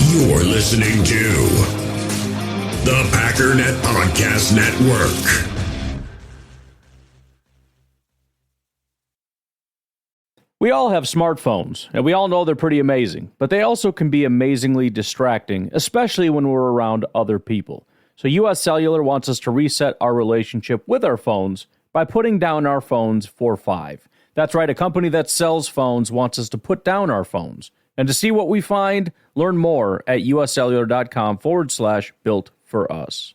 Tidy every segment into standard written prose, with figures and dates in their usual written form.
You're listening to the Packernet Podcast Network. We all have smartphones, and we all know they're pretty amazing, but they also can be amazingly distracting, especially when we're around other people. So US Cellular wants us to reset our relationship with our phones by putting down our phones for $5. That's right, a company that sells phones wants us to put down our phones. And to see what we find, learn more at uscellular.com/built for us.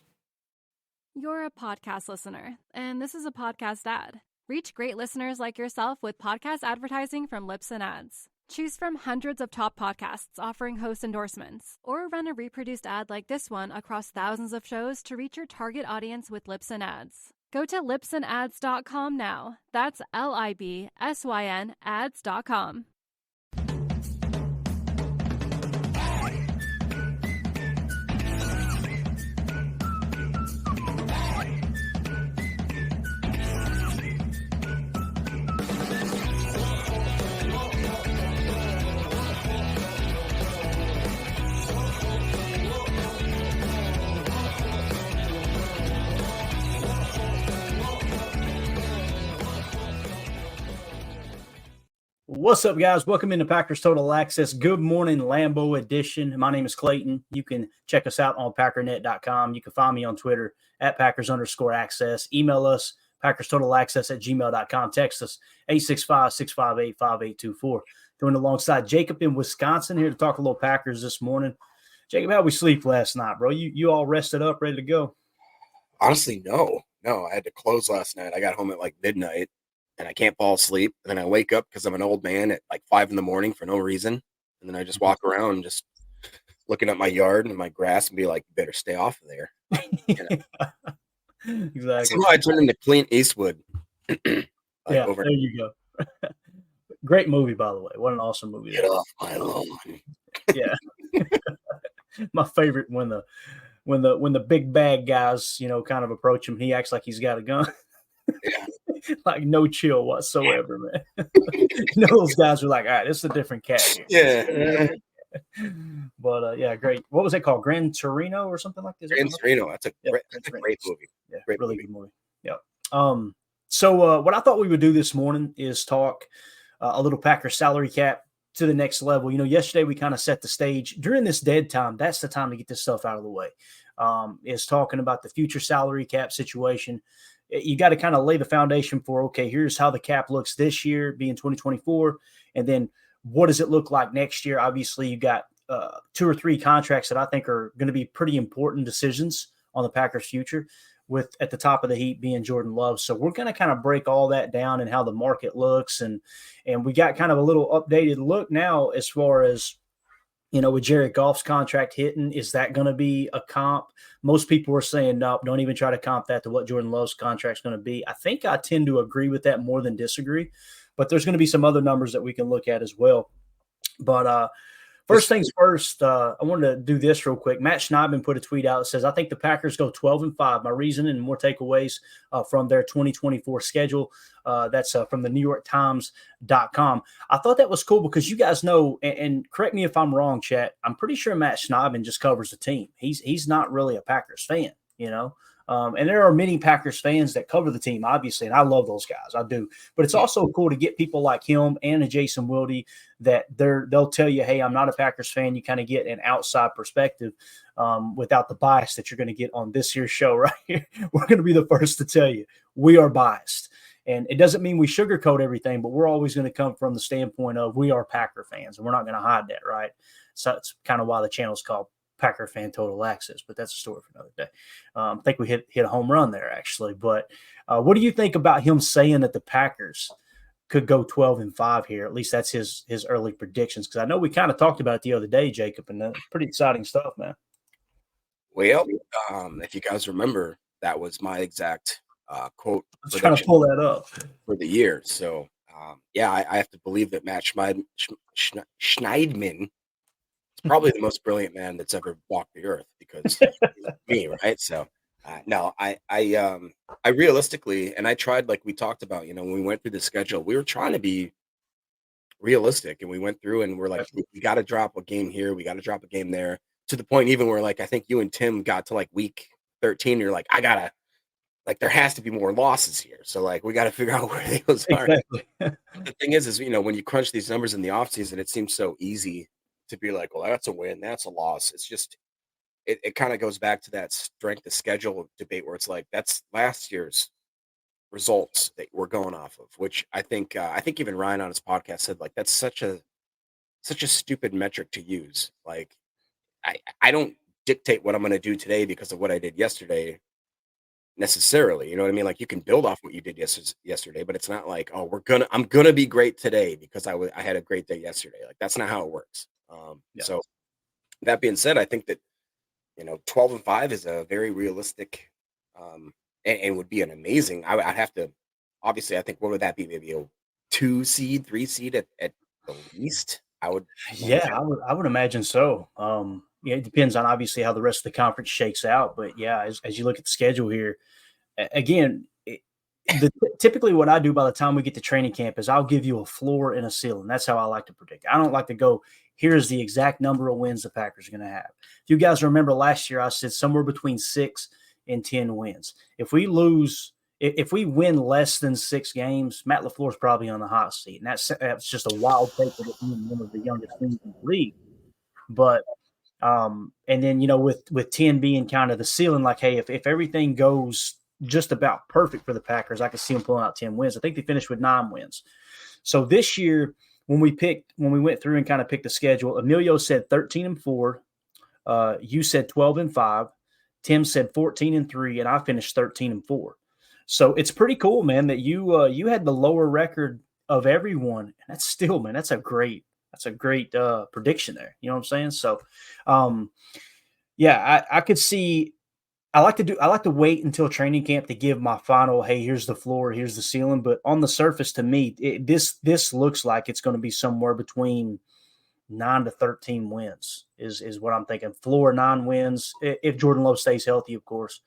You're a podcast listener, and this is a podcast ad. Reach great listeners like yourself with podcast advertising from Libsyn Ads. Choose from hundreds of top podcasts offering host endorsements, or run a reproduced ad like this one across thousands of shows to reach your target audience with Libsyn Ads. Go to libsynads.com now. That's LIBSYN ads.com. What's up, guys? Welcome into Packers Total Access. Good morning, Lambeau edition. My name is Clayton. You can check us out on packernet.com. You can find me on Twitter at Packers_access. Email us, PackersTotalAccess@gmail.com. Text us, 865-658-5824. Doing alongside Jacob in Wisconsin, here to talk a little Packers this morning. Jacob, how'd we sleep last night, bro? You all rested up, ready to go? Honestly, no. I had to close last night. I got home at like midnight. And I can't fall asleep. And then I wake up because I'm an old man at like 5 a.m. for no reason. And then I just walk around just looking at my yard and my grass and be like, you better stay off of there. You know? Exactly. So I turned into Clint Eastwood. There you go. Great movie, by the way. What an awesome movie. Get off my lawn. Yeah. My favorite when the big bad guys, kind of approach him, he acts like he's got a gun. Yeah. Like no chill whatsoever, man. Those guys were like, all right, this is a different cat here. Yeah. But yeah, great. What was it called? Gran Torino or something like this? Gran Torino. That's a great movie. Yeah, great really movie. good movie. Yeah. So what I thought we would do this morning is talk a little Packer salary cap to the next level. Yesterday we kind of set the stage. During this dead time, that's the time to get this stuff out of the way. Is talking about the future salary cap situation. You got to kind of lay the foundation for, okay, here's how the cap looks this year, being 2024. And then what does it look like next year? Obviously, you got 2 or 3 contracts that I think are going to be pretty important decisions on the Packers' future, with at the top of the heap being Jordan Love. So we're going to kind of break all that down and how the market looks. And we got kind of a little updated look now as far as, with Jared Goff's contract hitting, is that going to be a comp? Most people are saying, no, don't even try to comp that to what Jordan Love's contract's going to be. I think I tend to agree with that more than disagree, but there's going to be some other numbers that we can look at as well. But first things first, I wanted to do this real quick. Matt Schneidman put a tweet out that says, I think the Packers go 12-5. My reason and more takeaways from their 2024 schedule. That's from the NewYorkTimes.com. I thought that was cool because you guys know, and correct me if I'm wrong, chat, I'm pretty sure Matt Schneidman just covers the team. He's not really a Packers fan, and there are many Packers fans that cover the team, obviously, and I love those guys. I do. But it's also cool to get people like him and a Jason Wilde that they'll tell you, hey, I'm not a Packers fan. You kind of get an outside perspective without the bias that you're going to get on this here show right here. We're going to be the first to tell you we are biased. And it doesn't mean we sugarcoat everything, but we're always going to come from the standpoint of we are Packer fans, and we're not going to hide that, right? So it's kind of why the channel's called Packer Fan Total Access, but that's a story for another day. I think we hit a home run there, actually. But what do you think about him saying that the Packers could go 12-5 here? At least that's his early predictions, because I know we kind of talked about it the other day, Jacob, and pretty exciting stuff, man. Well, if you guys remember, that was my exact quote. I was trying to pull that up for the year. So, I have to believe that Matt Schneidman is probably the most brilliant man that's ever walked the earth, because he's me, right? So, no, I realistically, and I tried, like we talked about, when we went through the schedule, we were trying to be realistic. And we went through and we're like, we got to drop a game here. We got to drop a game there, to the point even where, like, I think you and Tim got to like week 13. You're like, there has to be more losses here. So like, we got to figure out where those are. Exactly. The thing is, when you crunch these numbers in the offseason, it seems so easy to be like, well, that's a win, that's a loss. It's just, it kind of goes back to that strength of schedule debate where it's like, that's last year's results that we're going off of, which I think even Ryan on his podcast said, like, that's such a stupid metric to use. Like, I don't dictate what I'm going to do today because of what I did yesterday necessarily. You know what I mean? Like, you can build off what you did yesterday, but it's not like, oh, I'm going to be great today because I had a great day yesterday. Like, that's not how it works. So that being said, I think that, 12-5 is a very realistic, and would be an amazing, I'd have to, obviously, I think, what would that be? Maybe a 2 seed, 3 seed at the least. I would imagine so. It depends on obviously how the rest of the conference shakes out, but yeah, as you look at the schedule here, again, typically what I do by the time we get to training camp is I'll give you a floor and a ceiling. That's how I like to predict. I don't like to go, here's the exact number of wins the Packers are going to have. If you guys remember last year, I said somewhere between 6 and 10 wins. If we win less than 6 games, Matt LaFleur's probably on the hot seat. And that's just a wild take for being one of the youngest teams in the league. But and then, with 10 being kind of the ceiling, like, hey, if everything goes just about perfect for the Packers, I could see them pulling out 10 wins. I think they finished with 9 wins. So this year, when we went through and kind of picked the schedule, Emilio said 13-4. You said 12-5. Tim said 14-3, and I finished 13-4. So it's pretty cool, man, that you had the lower record of everyone. And that's still, man, that's a great prediction there. You know what I'm saying? So, I could see. I like to wait until training camp to give my final, hey, here's the floor, here's the ceiling. But on the surface, to me, this looks like it's going to be somewhere between 9 to 13 wins is what I'm thinking. Floor 9 wins if Jordan Love stays healthy, of course,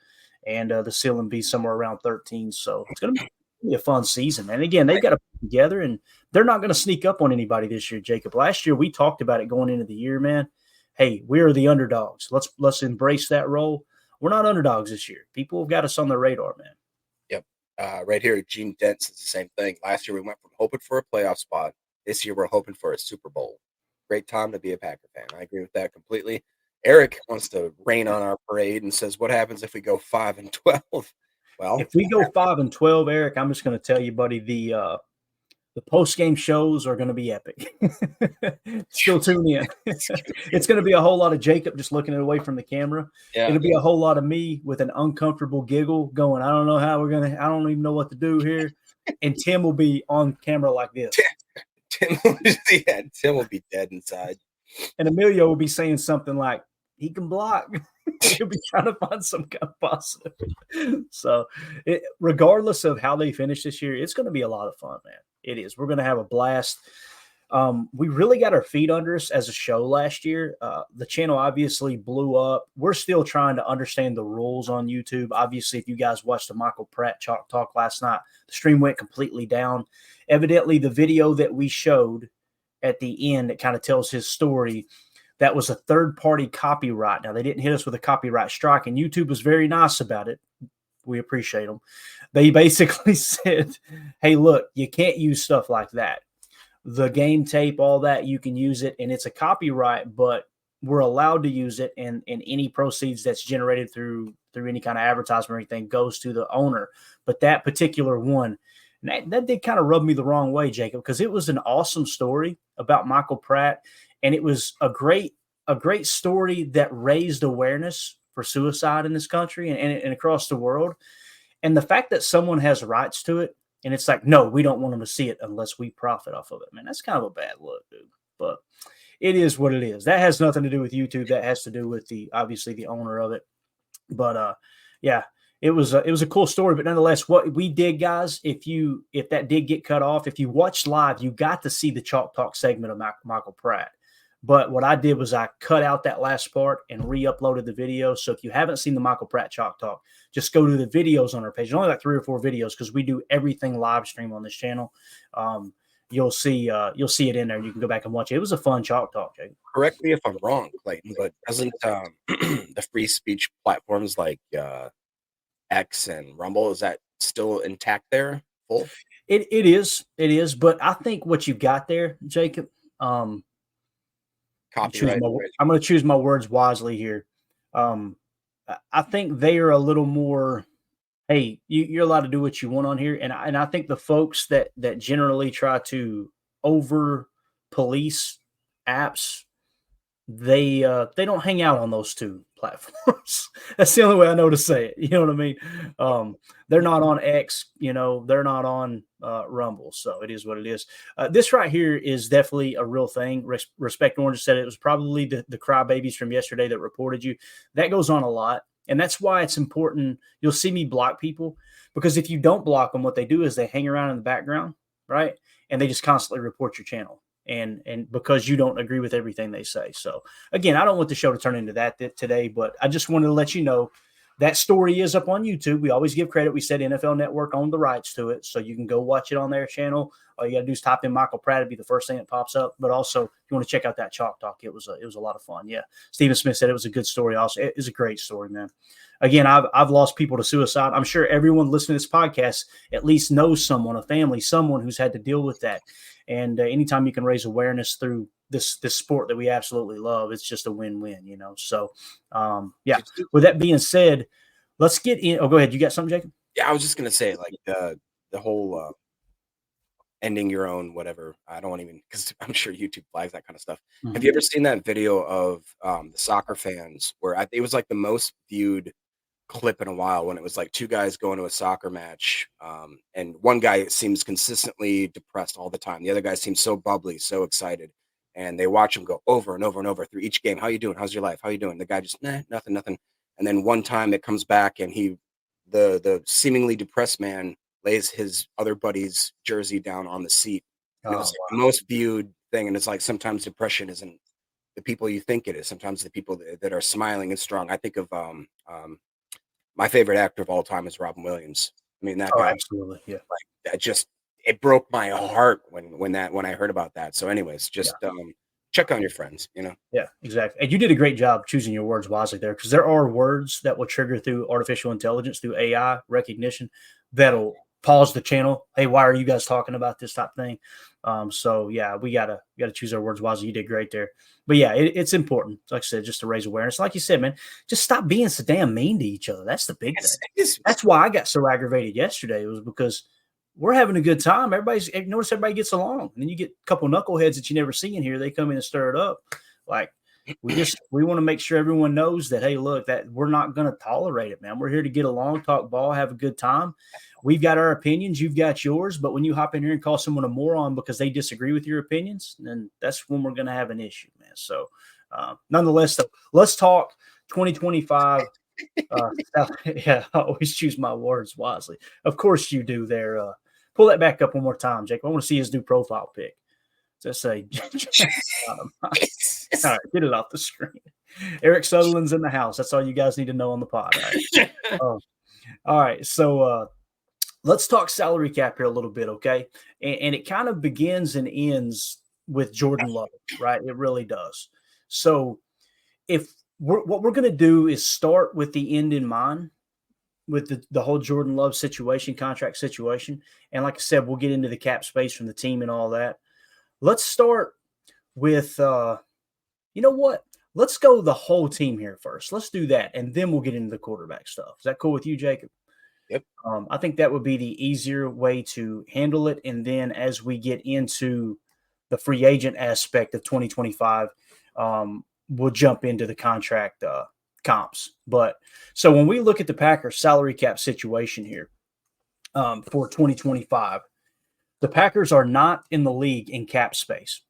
and the ceiling be somewhere around 13. So it's going to be a fun season. And again, they've got to put together, and they're not going to sneak up on anybody this year, Jacob. Last year we talked about it going into the year, man. Hey, we are the underdogs. Let's embrace that role. We're not underdogs this year. People have got us on their radar, man. Yep. Right here, Gene Dent says the same thing. Last year we went from hoping for a playoff spot. This year we're hoping for a Super Bowl. Great time to be a Packer fan. I agree with that completely. Eric wants to rain on our parade and says, what happens if we go 5-12? Well, if we go 5-12, Eric, I'm just going to tell you, buddy, the post-game shows are going to be epic. Still tune in. It's going to be a whole lot of Jacob just looking away from the camera. Yeah. It'll be a whole lot of me with an uncomfortable giggle going, I don't know how I don't even know what to do here. And Tim will be on camera like this. Tim will be dead inside. And Emilio will be saying something like, he can block. He'll be trying to find some kind of positive. So regardless of how they finish this year, it's going to be a lot of fun, man. It is. We're going to have a blast. We really got our feet under us as a show last year. The channel obviously blew up. We're still trying to understand the rules on YouTube. Obviously, if you guys watched the Michael Pratt Chalk Talk last night, the stream went completely down. Evidently, the video that we showed at the end that kind of tells his story, that was a third-party copyright. Now, they didn't hit us with a copyright strike, and YouTube was very nice about it. We appreciate them. They basically said, hey, look, you can't use stuff like that. The game tape, all that, you can use it, and it's a copyright, but we're allowed to use it, and any proceeds that's generated through any kind of advertisement or anything goes to the owner. But that particular one, that did kind of rub me the wrong way, Jacob, because it was an awesome story about Michael Pratt, and it was a great story that raised awareness for suicide in this country and across the world. And the fact that someone has rights to it, and it's like, no, we don't want them to see it unless we profit off of it. Man, that's kind of a bad look, dude. But it is what it is. That has nothing to do with YouTube. That has to do with obviously the owner of it. But yeah, it was a cool story. But nonetheless, what we did, guys, if that did get cut off, if you watched live, you got to see the Chalk Talk segment of Michael Pratt. But what I did was I cut out that last part and re-uploaded the video. So if you haven't seen the Michael Pratt Chalk Talk, just go to the videos on our page. There's only like 3 or 4 videos because we do everything live stream on this channel. you'll see it in there. You can go back and watch it. It was a fun Chalk Talk, Jake. Correct me if I'm wrong, Clayton, but doesn't the free speech platforms like X and Rumble, is that still intact there? Full? It is. But I think what you got there, Jacob. I'm Copyright. going to choose my words wisely here. I think they are a little more. Hey, you're allowed to do what you want on here, and I think the folks that generally try to over police apps, they don't hang out on those two platforms. That's the only way I know to say it. You know what I mean? They're not on X. They're not on Rumble. So it is what it is. This right here is definitely a real thing. Respect Orange said it was probably the crybabies from yesterday that reported you. That goes on a lot. And that's why it's important. You'll see me block people because if you don't block them, what they do is they hang around in the background, right? And they just constantly report your channel. And because you don't agree with everything they say. So again, I don't want the show to turn into that today, but I just wanted to let you know that story is up on YouTube. We always give credit. We said NFL Network owned the rights to it, so you can go watch it on their channel. All you got to do is type in Michael Pratt. It'd be the first thing that pops up. But also, if you want to check out that Chalk Talk, it was a lot of fun. Yeah, Stephen Smith said it was a good story. Also, it is a great story, man. Again, I've lost people to suicide. I'm sure everyone listening to this podcast at least knows someone, a family, someone who's had to deal with that. And anytime you can raise awareness through this sport that we absolutely love, it's just a win-win, So, yeah. With that being said, let's get in. Oh, go ahead. You got something, Jacob? Yeah, I was just gonna say, like the whole ending your own whatever. I don't want to even, because I'm sure YouTube flags that kind of stuff. Mm-hmm. Have you ever seen that video of the soccer fans where it was like the most viewed clip in a while, when it was like two guys going to a soccer match, and one guy seems consistently depressed all the time, the other guy seems so bubbly, so excited, and they watch him go over and over and over through each game. How you doing? How's your life? How you doing? The guy just nothing. And then one time it comes back and the seemingly depressed man lays his other buddy's jersey down on the seat. And it was like the most viewed thing. And it's like, sometimes depression isn't the people you think it is. Sometimes the people that are smiling and strong. I think of my favorite actor of all time is Robin Williams. I mean, that guy, absolutely, yeah. Like that it broke my heart when I heard about that. So anyways, just check on your friends, Yeah, exactly. And you did a great job choosing your words wisely there, because there are words that will trigger through artificial intelligence, through AI recognition, that'll pause the channel. Hey, why are you guys talking about this type of thing? So yeah, we gotta choose our words wisely. You did great there. But yeah, it's important, like I said, just to raise awareness. Like you said, man, just stop being so damn mean to each other. That's the big thing. That's why I got so aggravated yesterday. It was because we're having a good time. Notice everybody gets along. And then you get a couple knuckleheads that you never see in here. They come in and stir it up. Like, we want to make sure everyone knows that, hey, look, that we're not going to tolerate it, man. We're here to get along, talk ball, have a good time. We've got our opinions. You've got yours. But when you hop in here and call someone a moron because they disagree with your opinions, then that's when we're going to have an issue, man. So nonetheless, though, let's talk 2025. Yeah, I always choose my words wisely. Of course you do there. Pull that back up one more time, Jake. I want to see his new profile pic. Just say, all right, get it off the screen. Eric Sutherland's in the house. That's all you guys need to know on the pod. Right? All right. So let's talk salary cap here a little bit, okay? And it kind of begins and ends with Jordan Love, right? It really does. So what we're going to do is start with the end in mind, with the whole Jordan Love situation, contract situation. And like I said, we'll get into the cap space from the team and all that. Let's start with, you know what? Let's go the whole team here first. Let's do that, and then we'll get into the quarterback stuff. Is that cool with you, Jacob? Yep. I think that would be the easier way to handle it. And then as we get into the free agent aspect of 2025, we'll jump into the contract comps. But so when we look at the Packers salary cap situation here for 2025, the Packers are not in the league in cap space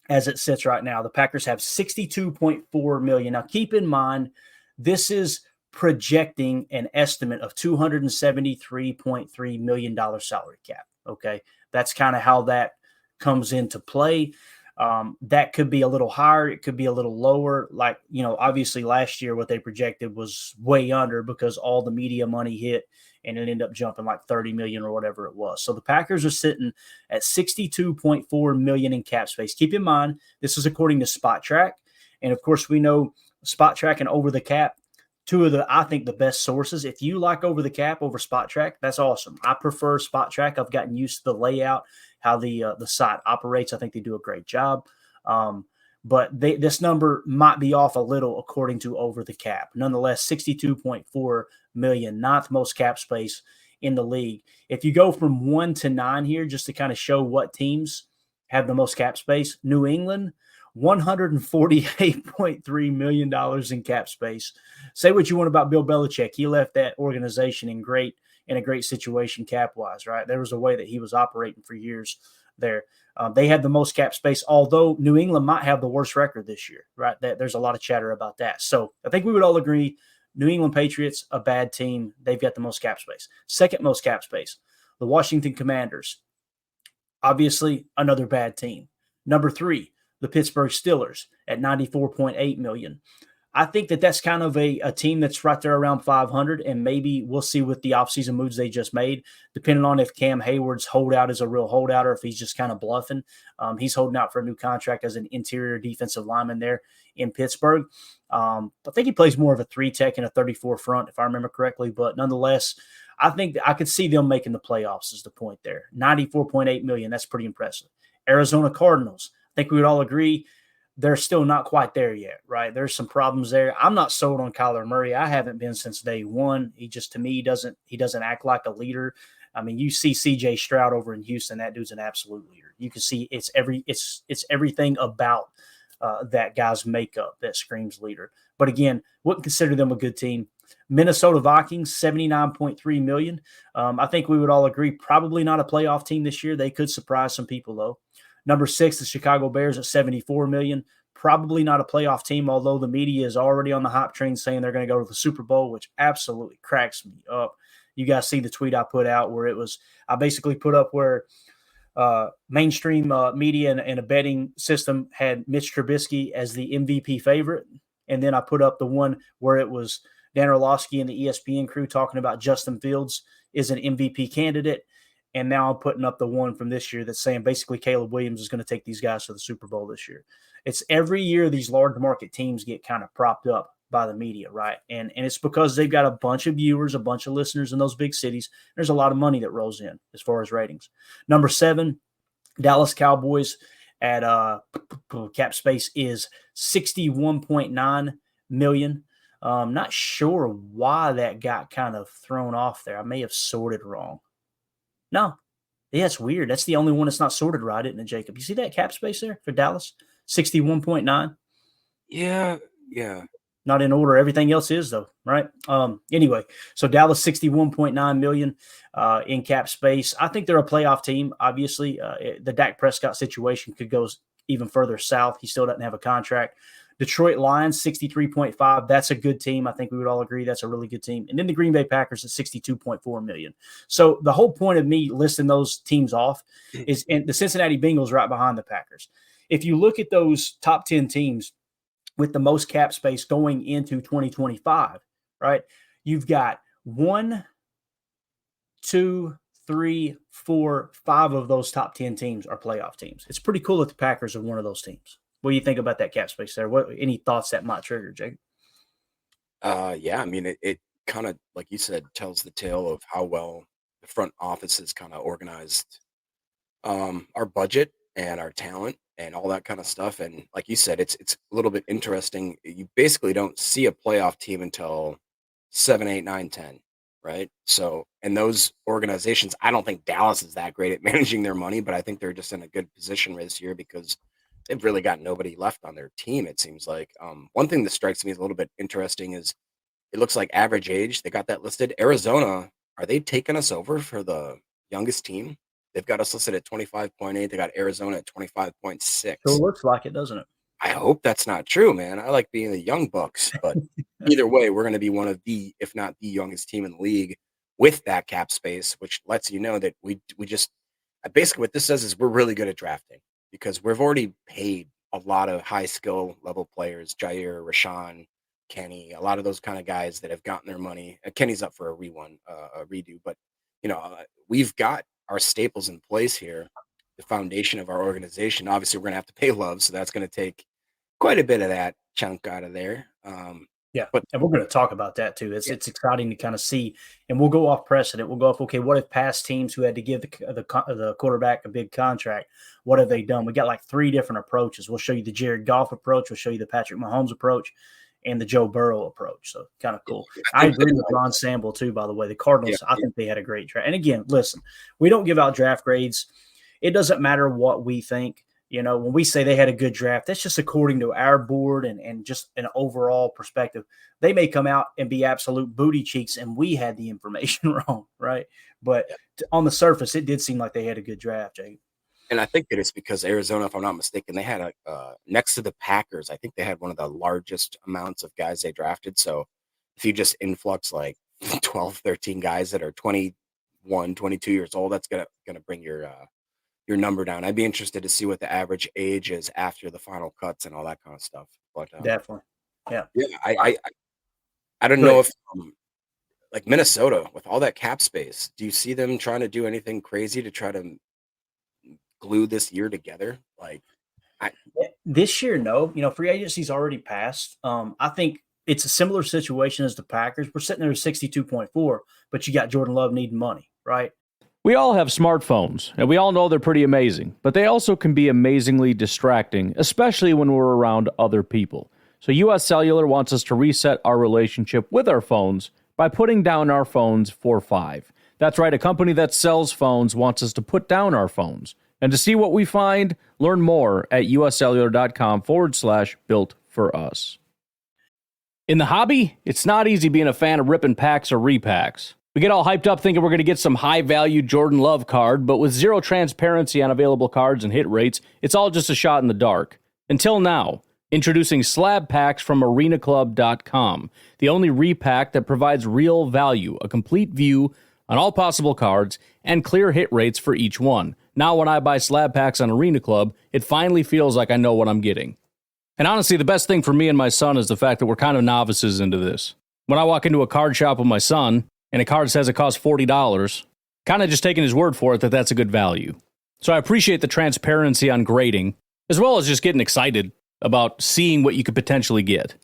as it sits right now. The Packers have $62.4 million. Now, keep in mind, this is projecting an estimate of $273.3 million salary cap. Okay. That's kind of how that comes into play. That could be a little higher. It could be a little lower. Like, obviously last year, what they projected was way under because all the media money hit and it ended up jumping like 30 million or whatever it was. So the Packers are sitting at 62.4 million in cap space. Keep in mind, this is according to Spot Track. And of course, we know Spot Track and Over the Cap, two of I think the best sources. If you like Over the Cap over Spot Track, that's awesome. I prefer Spot Track. I've gotten used to the layout, how the site operates. I think they do a great job. But this number might be off a little according to Over the Cap. Nonetheless, 62.4 million, ninth most cap space in the league. If you go from 1 to 9 here, just to kind of show what teams have the most cap space, New England, $148.3 million in cap space. Say what you want about Bill Belichick. He left that organization in a great situation cap-wise, right? There was a way that he was operating for years there. They had the most cap space, although New England might have the worst record this year, right? There's a lot of chatter about that. So I think we would all agree New England Patriots, a bad team. They've got the most cap space. Second most cap space, the Washington Commanders. Obviously, another bad team. Number 3, the Pittsburgh Steelers at 94.8 million. I think that's kind of a team that's right there around 500, and maybe we'll see with the offseason moves they just made, depending on if Cam Hayward's holdout is a real holdout or if he's just kind of bluffing. He's holding out for a new contract as an interior defensive lineman there in Pittsburgh. I think he plays more of a 3-tech and a 34 front, if I remember correctly, but nonetheless, I think I could see them making the playoffs is the point there. 94.8 million, that's pretty impressive. Arizona Cardinals, I think we would all agree they're still not quite there yet, right? There's some problems there. I'm not sold on Kyler Murray. I haven't been since day one. He just, to me, he doesn't act like a leader. I mean, you see CJ Stroud over in Houston. That dude's an absolute leader. You can see it's everything about that guy's makeup that screams leader. But again, wouldn't consider them a good team. Minnesota Vikings, 79.3 million. I think we would all agree probably not a playoff team this year. They could surprise some people though. Number 6, the Chicago Bears at 74 million. Probably not a playoff team, although the media is already on the hype train saying they're going to go to the Super Bowl, which absolutely cracks me up. You guys see the tweet I put out where I basically put up where mainstream media and a betting system had Mitch Trubisky as the MVP favorite. And then I put up the one where it was Dan Orlovsky and the ESPN crew talking about Justin Fields is an MVP candidate. And now I'm putting up the one from this year that's saying basically Caleb Williams is going to take these guys to the Super Bowl this year. It's every year these large market teams get kind of propped up by the media, right? And it's because they've got a bunch of viewers, a bunch of listeners in those big cities. There's a lot of money that rolls in as far as ratings. Number 7, Dallas Cowboys at cap space is 61.9 million. Not sure why that got kind of thrown off there. I may have sorted wrong. No. Yeah, it's weird. That's the only one that's not sorted right, isn't it, Jacob? You see that cap space there for Dallas? 61.9. Yeah. Not in order. Everything else is, though, right? Anyway, so Dallas, 61.9 million in cap space. I think they're a playoff team, obviously. The Dak Prescott situation could go even further south. He still doesn't have a contract. Detroit Lions, 63.5. That's a good team. I think we would all agree that's a really good team. And then the Green Bay Packers at 62.4 million. So the whole point of me listing those teams off is, and the Cincinnati Bengals right behind the Packers. If you look at those top 10 teams with the most cap space going into 2025, right? You've got 1, 2, 3, 4, 5 of those top 10 teams are playoff teams. It's pretty cool that the Packers are one of those teams. What do you think about that cap space there? Any thoughts that might trigger, Jake? Yeah, I mean, it kind of, like you said, tells the tale of how well the front office has kind of organized our budget and our talent and all that kind of stuff. And like you said, it's a little bit interesting. You basically don't see a playoff team until 7, 8, 9, 10, right? So, and those organizations, I don't think Dallas is that great at managing their money, but I think they're just in a good position this year because they've really got nobody left on their team, it seems like. One thing that strikes me as a little bit interesting is it looks like average age. They got that listed. Arizona, are they taking us over for the youngest team? They've got us listed at 25.8. They got Arizona at 25.6. Sure looks like it, doesn't it? I hope that's not true, man. I like being the young Bucks, but either way, we're going to be one of the, if not the youngest team in the league with that cap space, which lets you know that we just basically what this says is we're really good at drafting because we've already paid a lot of high skill level players, Jair, Rashawn, Kenny, a lot of those kind of guys that have gotten their money. Kenny's up for a redo, but we've got our staples in place here, the foundation of our organization. Obviously, we're going to have to pay Love, so that's going to take quite a bit of that chunk out of there. Yeah, but and we're going to talk about that too. It's exciting to kind of see, and we'll go off precedent. We'll go off, okay, what if past teams who had to give the quarterback a big contract, what have they done? We got like 3 different approaches. We'll show you the Jared Goff approach. We'll show you the Patrick Mahomes approach and the Joe Burrow approach. So kind of cool. I agree with Ron Sample too, by the way. The Cardinals, I think they had a great draft. And again, listen, we don't give out draft grades. It doesn't matter what we think. When we say they had a good draft, that's just according to our board and just an overall perspective. They may come out and be absolute booty cheeks, and we had the information wrong, right? But on the surface, it did seem like they had a good draft, Jake. And I think that it's because Arizona, if I'm not mistaken, they had next to the Packers, I think they had one of the largest amounts of guys they drafted. So if you just influx like 12, 13 guys that are 21, 22 years old, that's gonna bring your number down. I'd be interested to see what the average age is after the final cuts and all that kind of stuff. But definitely, yeah. I don't know if like Minnesota with all that cap space, do you see them trying to do anything crazy to try to glue this year together? This year, no. Free agency's already passed. I think it's a similar situation as the Packers. We're sitting there at 62.4, but you got Jordan Love needing money, right? We all have smartphones, and we all know they're pretty amazing, but they also can be amazingly distracting, especially when we're around other people. So US Cellular wants us to reset our relationship with our phones by putting down our phones for $5. That's right, a company that sells phones wants us to put down our phones. And to see what we find, learn more at uscellular.com/built for us. In the hobby, it's not easy being a fan of ripping packs or repacks. We get all hyped up thinking we're going to get some high-value Jordan Love card, but with zero transparency on available cards and hit rates, it's all just a shot in the dark. Until now, introducing slab packs from arenaclub.com, the only repack that provides real value, a complete view on all possible cards, and clear hit rates for each one. Now when I buy slab packs on Arena Club, it finally feels like I know what I'm getting. And honestly, the best thing for me and my son is the fact that we're kind of novices into this. When I walk into a card shop with my son, and a card says it costs $40, kind of just taking his word for it that that's a good value. So I appreciate the transparency on grading, as well as just getting excited about seeing what you could potentially get.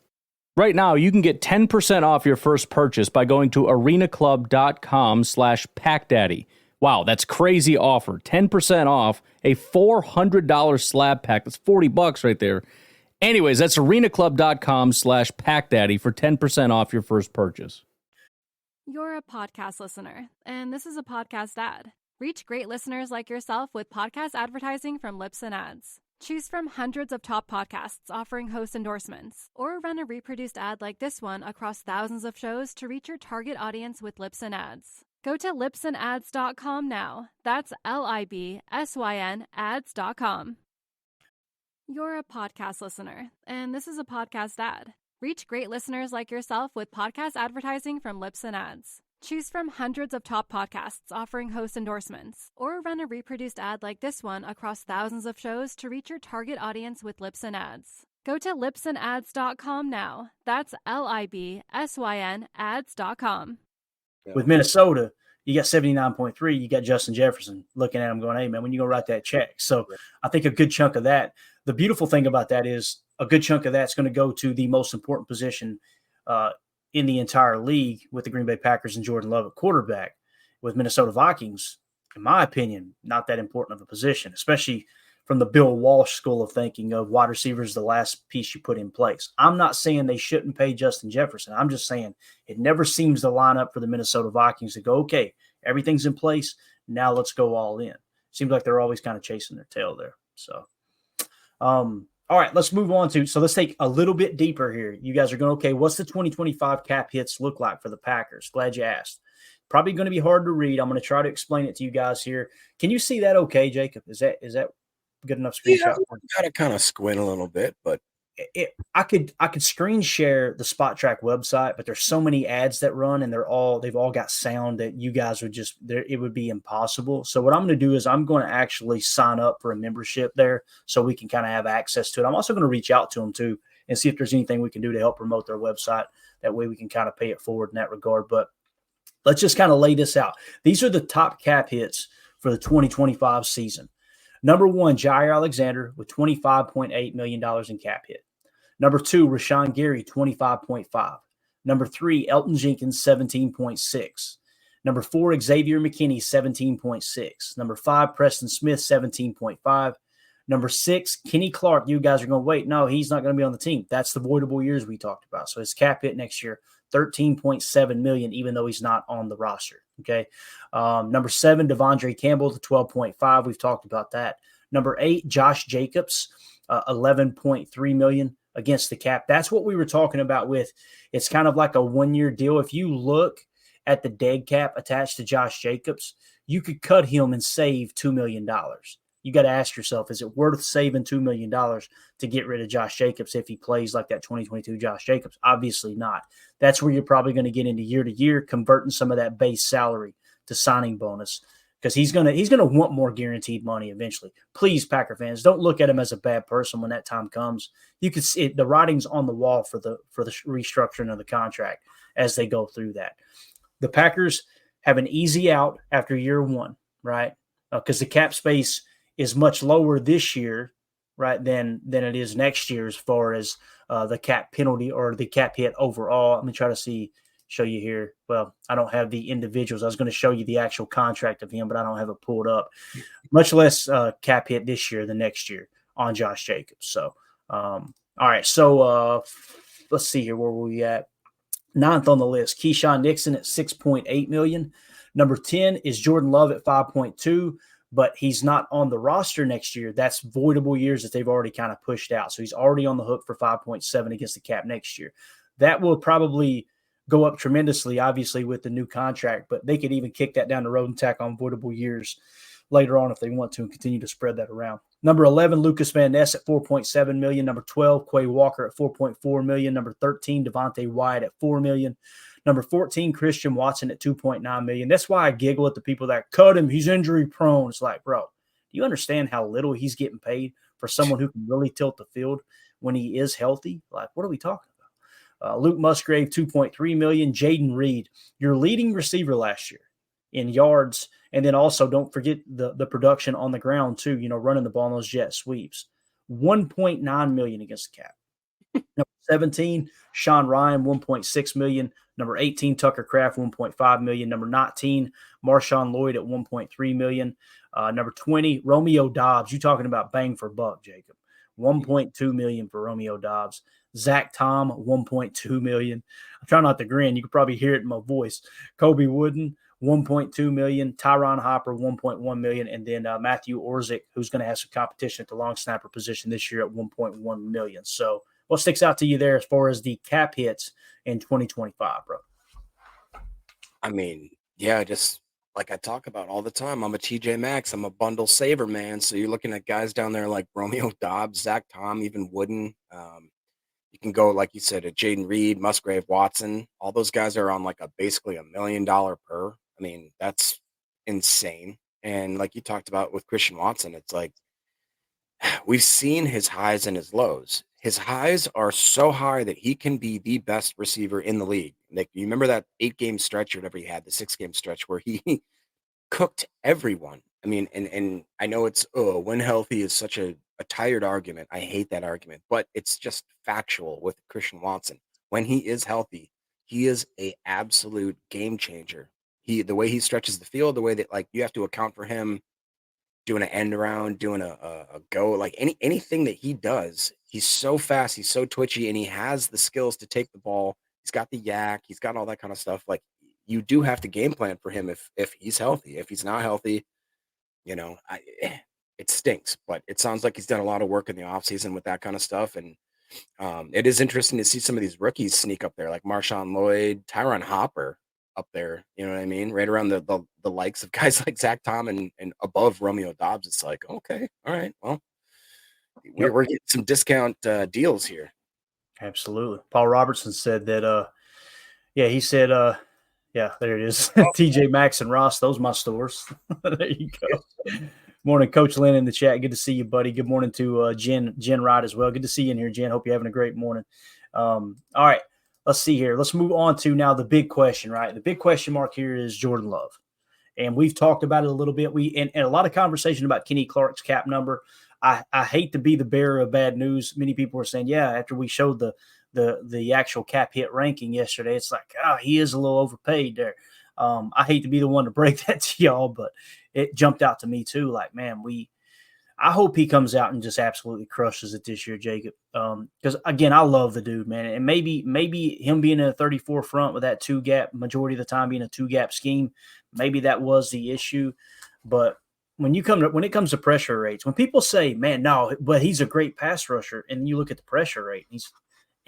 Right now, you can get 10% off your first purchase by going to arenaclub.com/packdaddy. Wow, that's crazy offer. 10% off a $400 slab pack. That's $40 right there. Anyways, that's arenaclub.com/packdaddy for 10% off your first purchase. You're a podcast listener, and this is a podcast ad. Reach great listeners like yourself with podcast advertising from Libsyn Ads. Choose from hundreds of top podcasts offering host endorsements, or run a reproduced ad like this one across thousands of shows to reach your target audience with Libsyn Ads. Go to libsynads.com now. That's LIBSYN ads.com. You're a podcast listener, and this is a podcast ad. Reach great listeners like yourself with podcast advertising from Libsyn Ads. Choose from hundreds of top podcasts offering host endorsements, or run a reproduced ad like this one across thousands of shows to reach your target audience with Libsyn Ads. Go to libsynads.com now. That's LIBSYN ads.com. With Minnesota, you got 79.3. You got Justin Jefferson looking at him going, hey, man, when you going to write that check? So I think a good chunk of that, the beautiful thing about that is a good chunk of that's going to go to the most important position in the entire league with the Green Bay Packers and Jordan Love at quarterback. With Minnesota Vikings, in my opinion, not that important of a position, especially from the Bill Walsh school of thinking of wide receivers, the last piece you put in place. I'm not saying they shouldn't pay Justin Jefferson. I'm just saying it never seems to line up for the Minnesota Vikings to go, okay, everything's in place. Now let's go all in. Seems like they're always kind of chasing their tail there. So, all right, let's move on so let's take a little bit deeper here. You guys are going, okay, what's the 2025 cap hits look like for the Packers? Glad you asked. Probably going to be hard to read. I'm going to try to explain it to you guys here. Can you see that okay, Jacob? Is that good enough screenshot? Yeah, got to kind of squint a little bit, but I could screen share the Spot Track website, but there's so many ads that run and they've all got sound that you guys would it would be impossible. So what I'm going to do is I'm going to actually sign up for a membership there so we can kind of have access to it. I'm also going to reach out to them too and see if there's anything we can do to help promote their website. That way we can kind of pay it forward in that regard. But let's just kind of lay this out. These are the top cap hits for the 2025 season. Number 1, Jair Alexander with $25.8 million in cap hit. Number 2, Rashawn Gary, 25.5. Number 3, Elton Jenkins, 17.6. Number 4, Xavier McKinney, 17.6. Number 5, Preston Smith, 17.5. Number 6, Kenny Clark. You guys are going, wait, no, he's not going to be on the team. That's the voidable years we talked about. So his cap hit next year, $13.7 million, even though he's not on the roster. Okay. Number 7, Devondre Campbell to 12.5. We've talked about that. Number 8, Josh Jacobs, $11.3 million against the cap. That's what we were talking about with, it's kind of like a 1-year deal. If you look at the dead cap attached to Josh Jacobs, you could cut him and save $2 million. You got to ask yourself, is it worth saving $2 million to get rid of Josh Jacobs if he plays like that 2022 Josh Jacobs? Obviously not. That's where you're probably going to get into year to year, converting some of that base salary to signing bonus, because he's going to want more guaranteed money eventually. Please, Packer fans, don't look at him as a bad person when that time comes. You can see the writing's on the wall for the restructuring of the contract as they go through that. The Packers have an easy out after year 1, right? Because the cap space is much lower this year, right, than it is next year as far as the cap penalty or the cap hit overall. Let me try to show you here. Well, I don't have the individuals. I was going to show you the actual contract of him, but I don't have it pulled up. Much less cap hit this year than next year on Josh Jacobs. So, all right. So let's see here. Where were we at? 9th on the list, Keyshawn Nixon at $6.8 million. Number 10 is Jordan Love at $5.2. But he's not on the roster next year. That's voidable years that they've already kind of pushed out. So he's already on the hook for 5.7 against the cap next year. That will probably go up tremendously, obviously, with the new contract, but they could even kick that down the road and tack on voidable years later on if they want to and continue to spread that around. Number 11, Lucas Van Ness at $4.7 million. Number 12, Quay Walker at $4.4 million. Number 13, Devontae Wyatt at $4 million. Number 14, Christian Watson at $2.9 million. That's why I giggle at the people that cut him. He's injury prone. It's like, bro, do you understand how little he's getting paid for someone who can really tilt the field when he is healthy? Like, what are we talking about? Luke Musgrave, $2.3 million. Jaden Reed, your leading receiver last year in yards. And then also don't forget the production on the ground too, running the ball on those jet sweeps. $1.9 million against the cap. Number 17, Sean Ryan, $1.6 million. Number 18, Tucker Kraft, $1.5 million. Number 19, Marshawn Lloyd at $1.3 million. Number 20, Romeo Dobbs. You talking about bang for buck, Jacob. $1.2 million for Romeo Dobbs. Zach Tom, $1.2 million. I'm trying not to grin. You could probably hear it in my voice. Kobe Wooden, $1.2 million. Tyron Hopper, $1.1 million. And then Matthew Orzik, who's going to have some competition at the long snapper position this year at $1.1 million. So what sticks out to you there as far as the cap hits in 2025, bro? I mean, yeah, just like I talk about all the time, I'm a TJ Maxx. I'm a bundle saver, man. So you're looking at guys down there like Romeo Dobbs, Zach Tom, even Wooden. You can go, like you said, at Jaden Reed, Musgrave, Watson. All those guys are on like basically $1 million per. I mean, that's insane. And like you talked about with Christian Watson, it's like we've seen his highs and his lows. His highs are so high that he can be the best receiver in the league. Like, you remember that 8-game stretch or whatever he had, the 6-game stretch where he cooked everyone. I mean, and I know it's, when healthy is such a tired argument. I hate that argument, but it's just factual with Christian Watson. When he is healthy, he is a absolute game changer. The way he stretches the field, the way that, like, you have to account for him doing an end around, doing a go, like anything that he does, he's so fast, he's so twitchy, and he has the skills to take the ball. He's got the yak, he's got all that kind of stuff. Like, you do have to game plan for him if he's healthy. If he's not healthy, it stinks. But it sounds like he's done a lot of work in the offseason with that kind of stuff. And it is interesting to see some of these rookies sneak up there, like Marshawn Lloyd, Tyron Hopper up there. You know what I mean? Right around the likes of guys like Zach Tom and above Romeo Dobbs. It's like, okay, all right, well, we're getting some discount deals here. Absolutely. Paul Robertson said that, he said, yeah, there it is. TJ Maxx and Ross, those my stores. There you go. Morning, Coach Lynn in the chat. Good to see you, buddy. Good morning to Jen Wright as well. Good to see you in here, Jen. Hope you're having a great morning. All right, let's see here. Let's move on to now the big question, right? The big question mark here is Jordan Love. And we've talked about it a little bit. And a lot of conversation about Kenny Clark's cap number. I hate to be the bearer of bad news. Many people were saying, yeah, after we showed the actual cap hit ranking yesterday, it's like, he is a little overpaid there. I hate to be the one to break that to y'all, but it jumped out to me too. Like, man, I hope he comes out and just absolutely crushes it this year, Jacob. Because again, I love the dude, man. And maybe him being in a 34 front with that 2-gap, majority of the time being a 2-gap scheme, maybe that was the issue. But when it comes to pressure rates, when people say, man, no, but he's a great pass rusher, and you look at the pressure rate, he's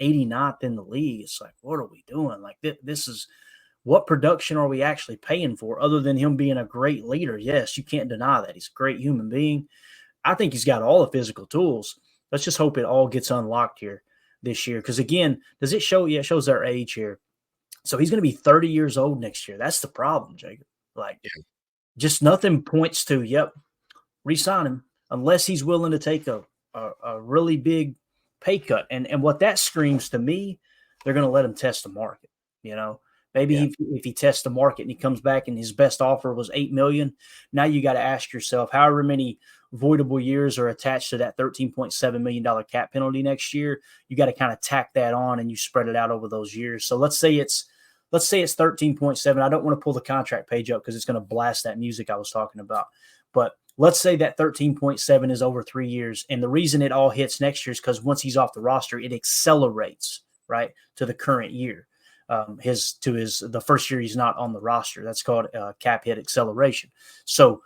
89th in the league. It's like, what are we doing? Like, this is what production are we actually paying for other than him being a great leader? Yes, you can't deny that. He's a great human being. I think he's got all the physical tools. Let's just hope it all gets unlocked here this year. Because, again, does it show? Yeah, it shows their age here. So he's going to be 30 years old next year. That's the problem, Jacob. Like, just nothing points to, yep, re-sign him unless he's willing to take a really big pay cut. And what that screams to me, they're going to let him test the market, you know. Maybe if he tests the market and he comes back and his best offer was $8 million, now you got to ask yourself, however many voidable years are attached to that $13.7 million cap penalty next year, you got to kind of tack that on and you spread it out over those years. So let's say it's 13.7. I don't want to pull the contract page up because it's going to blast that music I was talking about. But let's say that 13.7 is over 3 years. And the reason it all hits next year is because once he's off the roster, it accelerates, right, to the current year. The first year he's not on the roster. That's called cap hit acceleration. So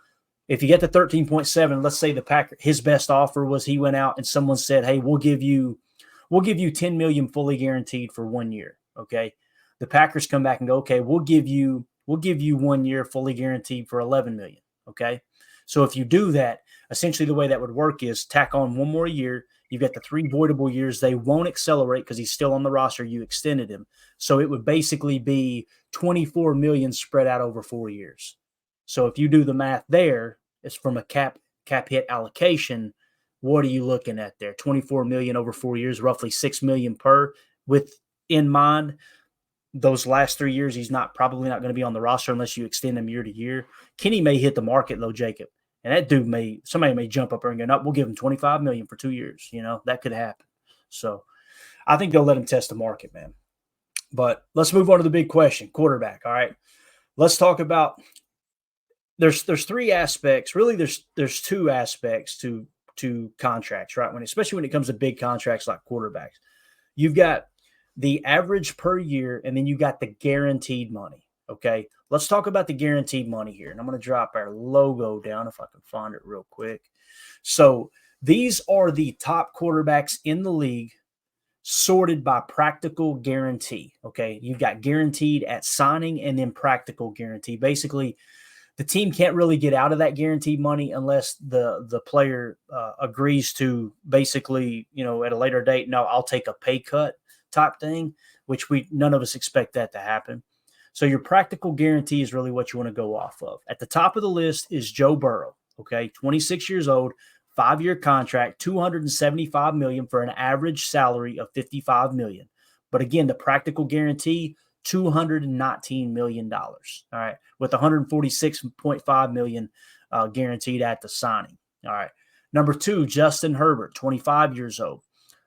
if you get to 13.7, let's say the Packer, his best offer was he went out and someone said, hey, we'll give you $10 million fully guaranteed for 1 year. Okay. The Packers come back and go, okay, we'll give you 1 year fully guaranteed for $11 million. Okay. So if you do that, essentially the way that would work is tack on 1 more year. You've got the 3 voidable years. They won't accelerate because he's still on the roster. You extended him. So it would basically be $24 million spread out over 4 years. So if you do the math there, it's from a cap hit allocation. What are you looking at there? $24 million over 4 years, roughly $6 million per, with in mind those last 3 years, he's probably not going to be on the roster unless you extend him year to year. Kenny may hit the market though, Jacob. And that dude somebody may jump up there and go, no, we'll give him $25 million for 2 years. You know, that could happen. So I think they'll let him test the market, man. But let's move on to the big question, quarterback. All right. Let's talk about, there's 3 aspects. Really, there's 2 aspects to contracts, right? Especially when it comes to big contracts like quarterbacks. You've got the average per year, and then you got the guaranteed money. Okay, let's talk about the guaranteed money here. And I'm going to drop our logo down if I can find it real quick. So these are the top quarterbacks in the league sorted by practical guarantee. Okay, you've got guaranteed at signing and then practical guarantee. Basically, the team can't really get out of that guaranteed money unless the player agrees to basically, you know, at a later date, no, I'll take a pay cut type thing, which none of us expect that to happen. So your practical guarantee is really what you want to go off of. At the top of the list is Joe Burrow, okay, 26 years old, 5-year contract, $275 million for an average salary of $55 million. But again, the practical guarantee, $219 million, all right, with $146.5 million guaranteed at the signing. All right. Number 2, Justin Herbert, 25 years old,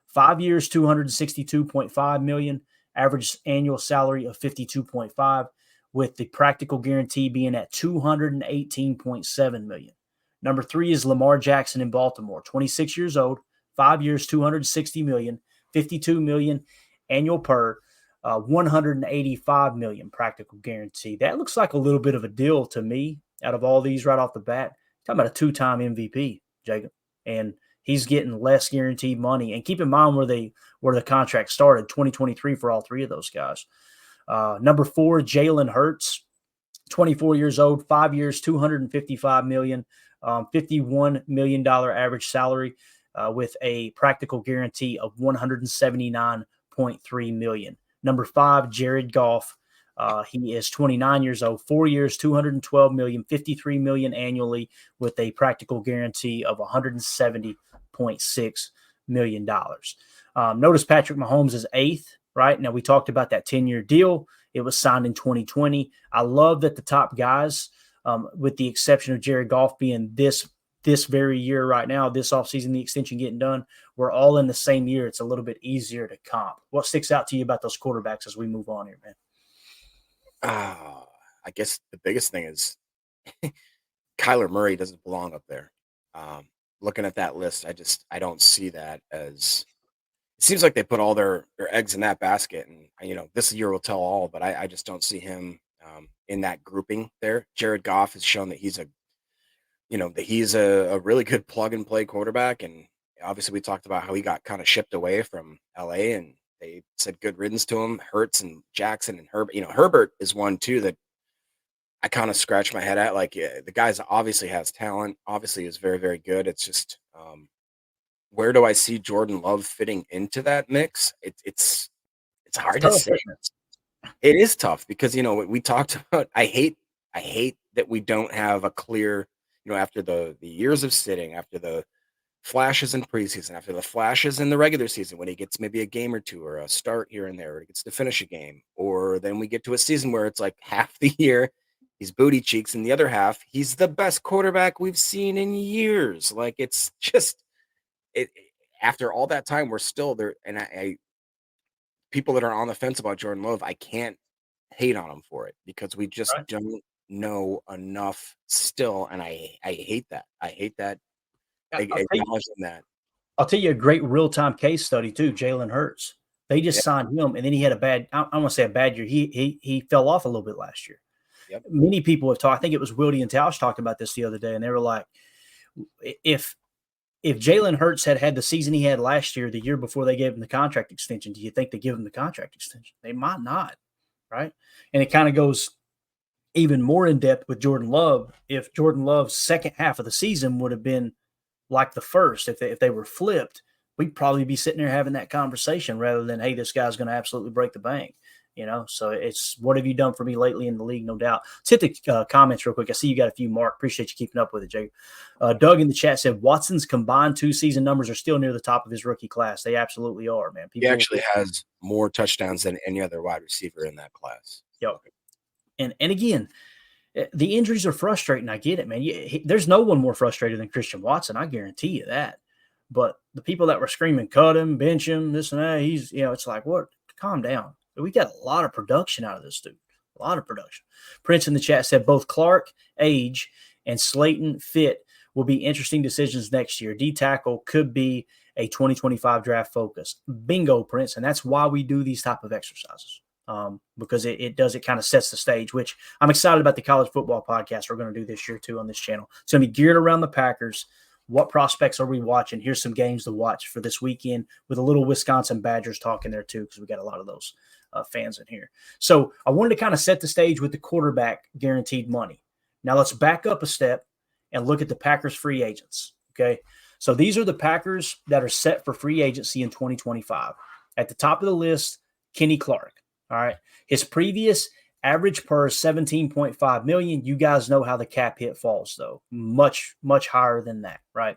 5 years, $262.5 million. Average annual salary of $52.5, with the practical guarantee being at $218.7 million. Number 3 is Lamar Jackson in Baltimore, 26 years old, 5 years, $260 million, $52 million annual per, $185 million practical guarantee. That looks like a little bit of a deal to me out of all these right off the bat. Talking about a 2-time MVP, Jacob, and he's getting less guaranteed money. And keep in mind where the contract started, 2023 for all 3 of those guys. Number 4, Jalen Hurts, 24 years old, 5 years, $255 million, $51 million average salary with a practical guarantee of $179.3 million. Number 5, Jared Goff, He is 29 years old, 4 years, $212 million, $53 million annually with a practical guarantee of $170.6 million. Notice Patrick Mahomes is eighth, right? Now, we talked about that 10-year deal. It was signed in 2020. I love that the top guys, with the exception of Jared Goff being this very year right now, this offseason, the extension getting done, we're all in the same year. It's a little bit easier to comp. What sticks out to you about those quarterbacks as we move on here, man? I guess the biggest thing is Kyler Murray doesn't belong up there. Looking at that list, I don't see that as – it seems like they put all their eggs in that basket, and this year will tell all. But I just don't see him in that grouping there. Jared Goff has shown that he's a really good plug and play quarterback, and obviously we talked about how he got kind of shipped away from LA, and they said good riddance to him. Hurts and Jackson and Herbert. Herbert is one too that I kind of scratch my head at. Like, the guy's obviously has talent, obviously is very, very good. It's just where do I see Jordan Love fitting into that mix? It's hard to say. It is tough because we talked about. I hate that we don't have a clear. After the years of sitting, after the flashes in preseason, after the flashes in the regular season, when he gets maybe a game or two or a start here and there, or he gets to finish a game, or then we get to a season where it's like half the year he's booty cheeks, and the other half he's the best quarterback we've seen in years. Like, it's just it. After all that time, we're still there, and I people that are on the fence about Jordan Love, I can't hate on him for it because we just don't know enough still, and I hate that. I hate that. Acknowledging that. I'll tell you a great real-time case study too. Jalen Hurts. They just signed him, and then he had a bad. I want to say a bad year. He fell off a little bit last year. Yep. Many people have talked. I think it was Wildy and Tausch talked about this the other day, and they were like, if Jalen Hurts had the season he had last year, the year before they gave him the contract extension, do you think they give him the contract extension? They might not, right? And it kind of goes even more in depth with Jordan Love. If Jordan Love's second half of the season would have been like the first, if they were flipped, we'd probably be sitting there having that conversation rather than, hey, this guy's going to absolutely break the bank. So it's, what have you done for me lately in the league? No doubt. Let's hit the comments real quick. I see you got a few, Mark. Appreciate you keeping up with it, Jay. Doug in the chat said Watson's combined 2 season numbers are still near the top of his rookie class. They absolutely are, man. He actually has more touchdowns than any other wide receiver in that class. Yep. And again, the injuries are frustrating. I get it, man. There's no one more frustrated than Christian Watson. I guarantee you that. But the people that were screaming, cut him, bench him, this and that, he's, it's like, what? Calm down. We got a lot of production out of this dude. A lot of production. Prince in the chat said both Clark, age, and Slayton fit will be interesting decisions next year. D-tackle could be a 2025 draft focus. Bingo, Prince. And that's why we do these type of exercises. Because it kind of sets the stage, which I'm excited about the college football podcast we're going to do this year too on this channel. It's going to be geared around the Packers. What prospects are we watching? Here's some games to watch for this weekend with a little Wisconsin Badgers talk in there too, because we got a lot of those fans in here. So I wanted to kind of set the stage with the quarterback guaranteed money. Now let's back up a step and look at the Packers free agents. Okay. So these are the Packers that are set for free agency in 2025. At the top of the list, Kenny Clark. All right. His previous average per $17.5 million. You guys know how the cap hit falls, though. Much, much higher than that, right?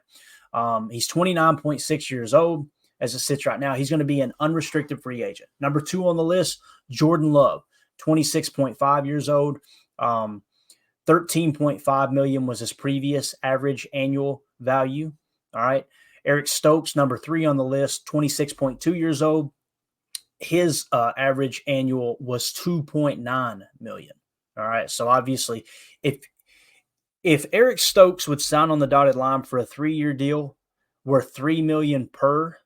He's 29.6 years old as it sits right now. He's going to be an unrestricted free agent. Number 2 on the list, Jordan Love, 26.5 years old. $13.5 million was his previous average annual value. All right. Eric Stokes, number 3 on the list, 26.2 years old. His average annual was $2.9 million. All right. So obviously, if Eric Stokes would sign on the dotted line for a 3-year deal worth $3 million per,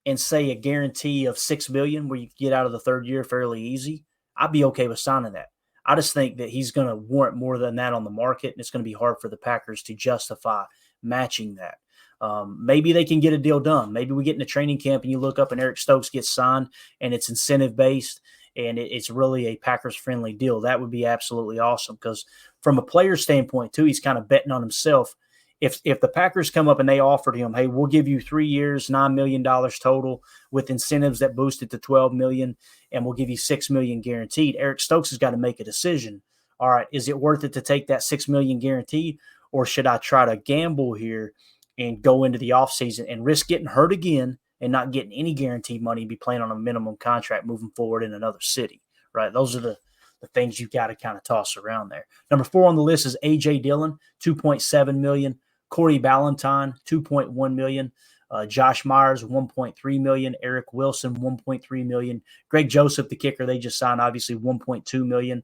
and say a guarantee of $6 million where you get out of the 3rd year fairly easy, I'd be okay with signing that. I just think that he's going to warrant more than that on the market, and it's going to be hard for the Packers to justify matching that. Maybe they can get a deal done. Maybe we get in a training camp and you look up and Eric Stokes gets signed and it's incentive-based and it's really a Packers-friendly deal. That would be absolutely awesome because from a player standpoint, too, he's kind of betting on himself if the Packers come up and they offered him, hey, we'll give you 3 years, $9 million total with incentives that boost it to $12 million, and we'll give you $6 million guaranteed, Eric Stokes has got to make a decision. All right, is it worth it to take that $6 million guaranteed, or should I try to gamble here and go into the offseason and risk getting hurt again and not getting any guaranteed money and be playing on a minimum contract moving forward in another city, right? Those are the things you've got to kind of toss around there. Number 4 on the list is A.J. Dillon, $2.7 million. Corey Ballantyne, $2.1 million. Josh Myers, $1.3 million. Eric Wilson, $1.3 million. Greg Joseph, the kicker, they just signed, obviously, $1.2 million.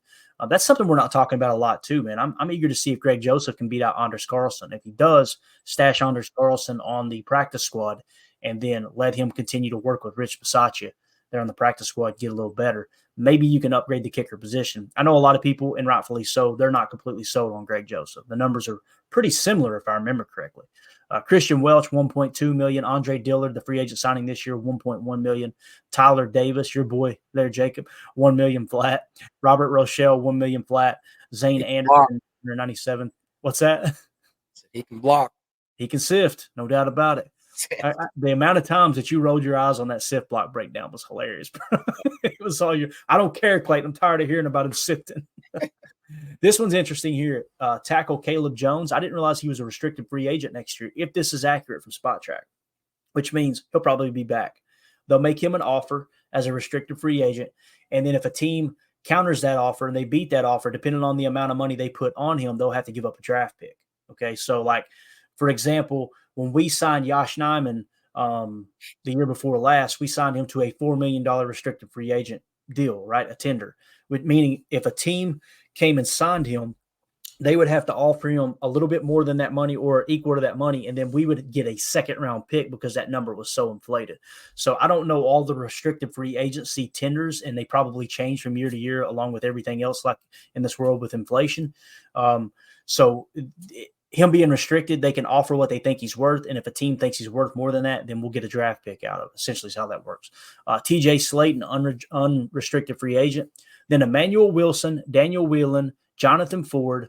That's something we're not talking about a lot, too, man. I'm eager to see if Greg Joseph can beat out Anders Carlson. If he does, stash Anders Carlson on the practice squad and then let him continue to work with Rich Bisaccia there on the practice squad, get a little better. Maybe you can upgrade the kicker position. I know a lot of people, and rightfully so, they're not completely sold on Greg Joseph. The numbers are pretty similar, if I remember correctly. Christian Welch, $1.2 million. Andre Dillard, the free agent signing this year, $1.1 million. Tyler Davis, your boy there, Jacob, $1 million flat. Robert Rochelle, $1 million flat. Zane Anderson, 197. What's that? He can block. He can sift, no doubt about it. The amount of times that you rolled your eyes on that sift block breakdown was hilarious. It was all you. I don't care, Clayton. I'm tired of hearing about him sifting. This one's interesting here. Tackle Caleb Jones. I didn't realize he was a restricted free agent next year, if this is accurate from Spot Track, which means he'll probably be back. They'll make him an offer as a restricted free agent. And then if a team counters that offer and they beat that offer, depending on the amount of money they put on him, they'll have to give up a draft pick. Okay. So, like, for example, when we signed Yosh Nijman the year before last, we signed him to a $4 million restricted free agent deal, right? A tender, meaning if a team came and signed him, they would have to offer him a little bit more than that money or equal to that money, and then we would get a second-round pick because that number was so inflated. So I don't know all the restricted free agency tenders, and they probably change from year to year along with everything else like in this world with inflation. Him being restricted, they can offer what they think he's worth. And if a team thinks he's worth more than that, then we'll get a draft pick out of it. Essentially is how that works. TJ Slayton, unrestricted free agent. Then Emmanuel Wilson, Daniel Whelan, Jonathan Ford,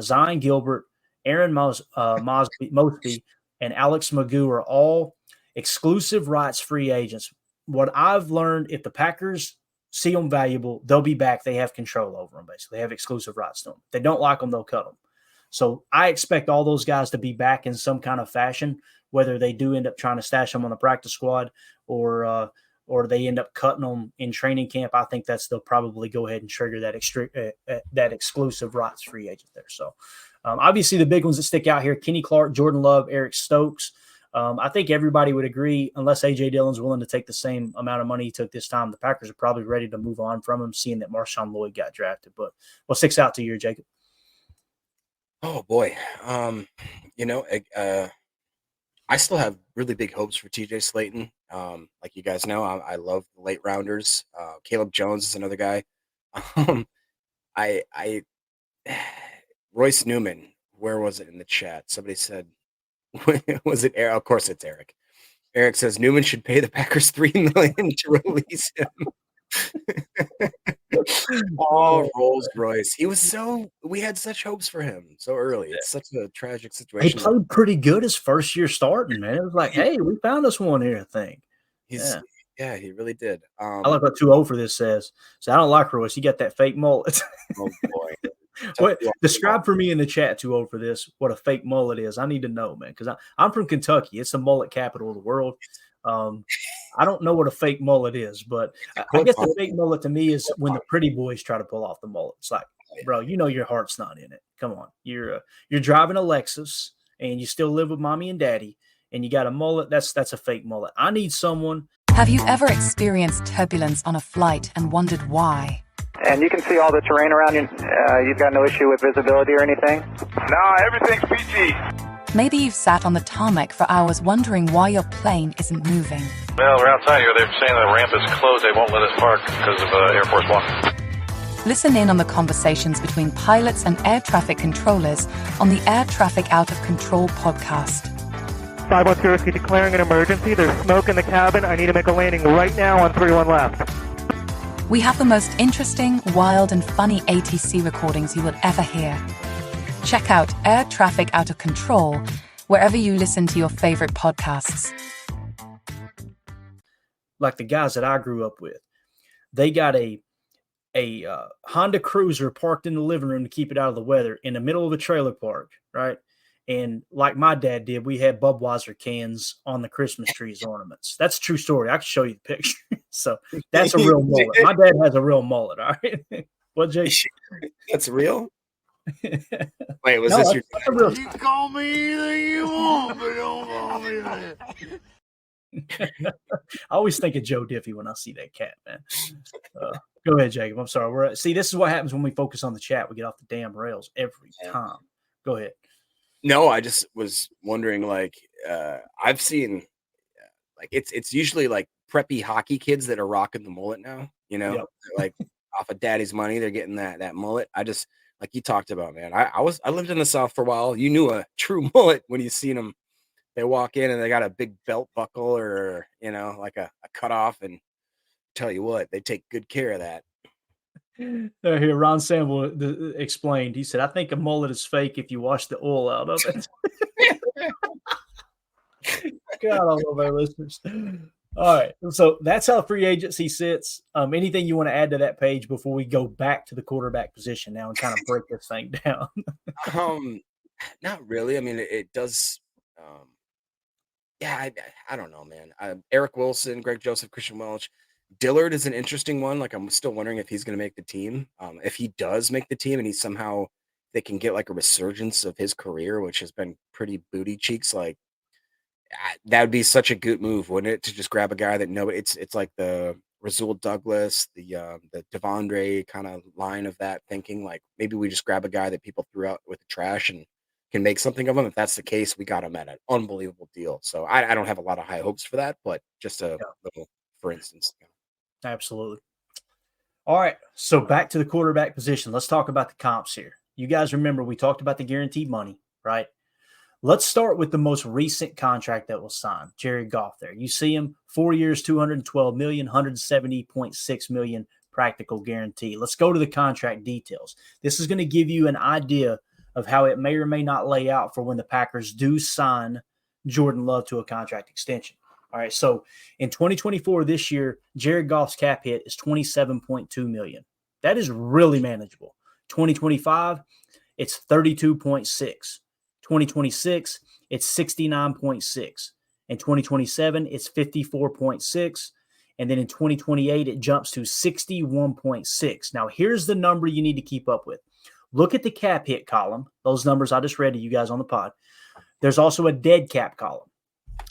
Zion Gilbert, Aaron Mosby, and Alex Magoo are all exclusive rights free agents. What I've learned, if the Packers see them valuable, they'll be back. They have control over them, basically. They have exclusive rights to them. If they don't like them, they'll cut them. So I expect all those guys to be back in some kind of fashion, whether they do end up trying to stash them on the practice squad or they end up cutting them in training camp. I think they'll probably go ahead and trigger that exclusive rights free agent there. So obviously the big ones that stick out here, Kenny Clark, Jordan Love, Eric Stokes. I think everybody would agree, unless A.J. Dillon's willing to take the same amount of money he took this time, the Packers are probably ready to move on from him, seeing that Marshawn Lloyd got drafted. But what sticks out to you, Jacob? Oh boy. I still have really big hopes for TJ Slayton. Like you guys know, I love the late rounders. Caleb Jones is another guy. Royce Newman, where was it in the chat? Somebody said, was it Eric? Of course it's Eric. Eric says Newman should pay the Packers $3 million to release him. Oh, Rolls Royce. We had such hopes for him so early. It's such a tragic situation. He played pretty good his first year starting, man. It was like, hey, we found us one here, I think. Yeah, he really did. I like what 2-0 for this says. So I don't like Royce. He got that fake mullet. Oh boy. What describe for me in the chat 2-0 for this what a fake mullet is. I need to know, man, because I'm from Kentucky. It's the mullet capital of the world. I don't know what a fake mullet is, but I guess the fake mullet to me is when the pretty boys try to pull off the mullet. It's like, bro, you know your heart's not in it. Come on, you're driving a Lexus and you still live with mommy and daddy, and you got a mullet. That's a fake mullet. I need someone. Have you ever experienced turbulence on a flight and wondered why? And you can see all the terrain around you. You've got no issue with visibility or anything? No, everything's PG. Maybe you've sat on the tarmac for hours wondering why your plane isn't moving. Well, we're outside here. They're saying the ramp is closed. They won't let us park because of Air Force One. Listen in on the conversations between pilots and air traffic controllers on the Air Traffic Out of Control podcast. 512 Whiskey declaring an emergency. There's smoke in the cabin. I need to make a landing right now on 31 left. We have the most interesting, wild, and funny ATC recordings you will ever hear. Check out Air Traffic Out of Control wherever you listen to your favorite podcasts. Like the guys that I grew up with, they got a Honda Cruiser parked in the living room to keep it out of the weather in the middle of a trailer park, right? And like my dad did, we had Budweiser cans on the Christmas trees ornaments. That's a true story. I can show you the picture. So that's a real mullet. My dad has a real mullet. All right. What, Jake? That's real? Wait, was No, this your that's a real. You call me anything you want, but don't call me that. I always think of Joe Diffie when I see that cat, man. Go ahead, Jacob. I'm sorry. See, this is what happens when we focus on the chat. We get off the damn rails every time. Go ahead. No, I just was wondering, like, I've seen, like, it's usually like preppy hockey kids that are rocking the mullet now, you know, like off of daddy's money, they're getting that mullet. I just, like you talked about, man, I lived in the South for a while. You knew a true mullet when you seen them. They walk in and they got a big belt buckle or, you know, like a cutoff, and tell you what, they take good care of that. Here, Ron Sample explained. He said, I think a mullet is fake if you wash the oil out of it. God, I love our listeners. All right. So that's how free agency sits. Anything you want to add to that page before we go back to the quarterback position now and kind of break this thing down? Not really. I mean, it does. Yeah, I don't know, man. Eric Wilson, Greg Joseph, Christian Welch. Dillard is an interesting one. Like, I'm still wondering if he's going to make the team. If he does make the team and they can get like a resurgence of his career, which has been pretty booty cheeks, like that would be such a good move, wouldn't it? To just grab a guy that it's like the Rasul Douglas, the Devondre kind of line of that thinking. Like, maybe we just grab a guy that people threw out with the trash and can make something of him. If that's the case, we got him at an unbelievable deal. So I don't have a lot of high hopes for that, but just a little, for instance. Absolutely. All right. So back to the quarterback position. Let's talk about the comps here. You guys remember we talked about the guaranteed money, right? Let's start with the most recent contract that was signed, Jared Goff there. You see him, 4 years, $212 million, $170.6 million practical guarantee. Let's go to the contract details. This is going to give you an idea of how it may or may not lay out for when the Packers do sign Jordan Love to a contract extension. All right, so in 2024, this year, Jared Goff's cap hit is $27.2 million. That is really manageable. 2025, it's 32.6. 2026, it's 69.6. In 2027, it's 54.6. And then in 2028, it jumps to 61.6. Now, here's the number you need to keep up with. Look at the cap hit column, those numbers I just read to you guys on the pod. There's also a dead cap column.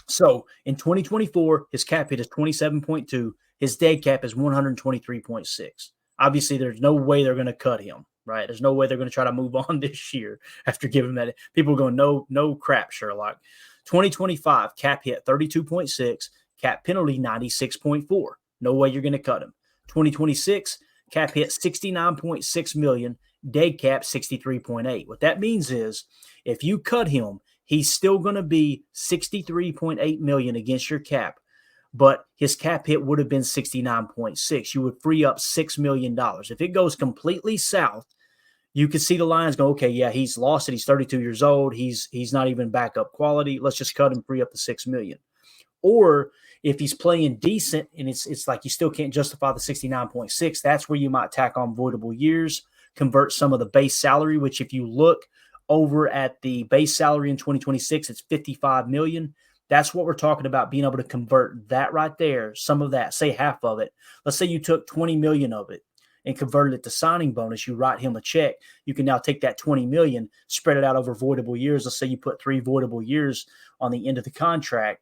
So in 2024, his cap hit is 27.2. His dead cap is 123.6. Obviously, there's no way they're going to cut him, right? There's no way they're going to try to move on this year after giving that. People are going, no crap, Sherlock. 2025, cap hit 32.6, cap penalty 96.4. No way you're going to cut him. 2026, cap hit 69.6 million, dead cap 63.8. What that means is if you cut him, he's still going to be 63.8 million against your cap, but his cap hit would have been 69.6. You would free up $6 million. If it goes completely south, you could see the Lions go, okay, yeah, he's lost it. He's 32 years old. He's not even backup quality. Let's just cut him, free up the $6 million. Or if he's playing decent and it's like you still can't justify the 69.6, that's where you might tack on voidable years, convert some of the base salary, which if you look over at the base salary in 2026, it's $55 million. That's what we're talking about, being able to convert that right there, some of that, say half of it. Let's say you took $20 million of it and converted it to signing bonus. You write him a check. You can now take that $20 million, spread it out over voidable years. Let's say you put 3 voidable years on the end of the contract.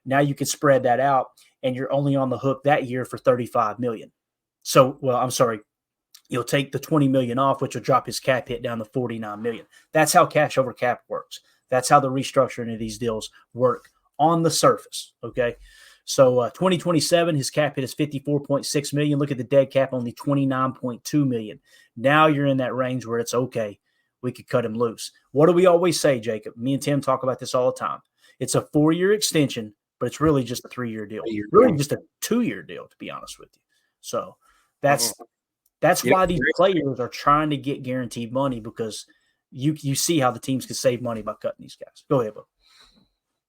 Now you can spread that out, and you're only on the hook that year for $35 million. So, well, I'm sorry. You'll take the $20 million off, which will drop his cap hit down to $49 million. That's how cash over cap works. That's how the restructuring of these deals work on the surface. Okay. So 2027, his cap hit is $54.6 million. Look at the dead cap, only $29.2 million. Now you're in that range where it's okay. We could cut him loose. What do we always say, Jacob? Me and Tim talk about this all the time. It's a 4-year extension, but it's really just a 3-year deal. Really just a 2-year deal, to be honest with you. So that's why these players are trying to get guaranteed money, because you see how the teams can save money by cutting these guys. Go ahead, Bo.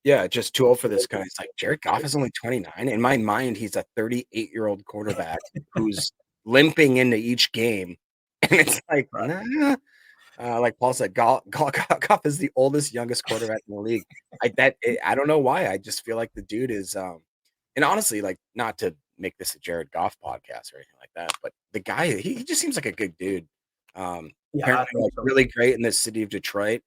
Yeah, just too old for this guy. It's like Jared Goff is only 29. In my mind, he's a 38-year-old quarterback who's limping into each game. And it's like, nah. Like Paul said, Goff is the oldest, youngest quarterback in the league. I don't know why. I just feel like the dude is, and honestly, like, not to make this a Jared Goff podcast or anything like that, but the guy, he just seems like a good dude. Apparently, like, really great in the city of Detroit.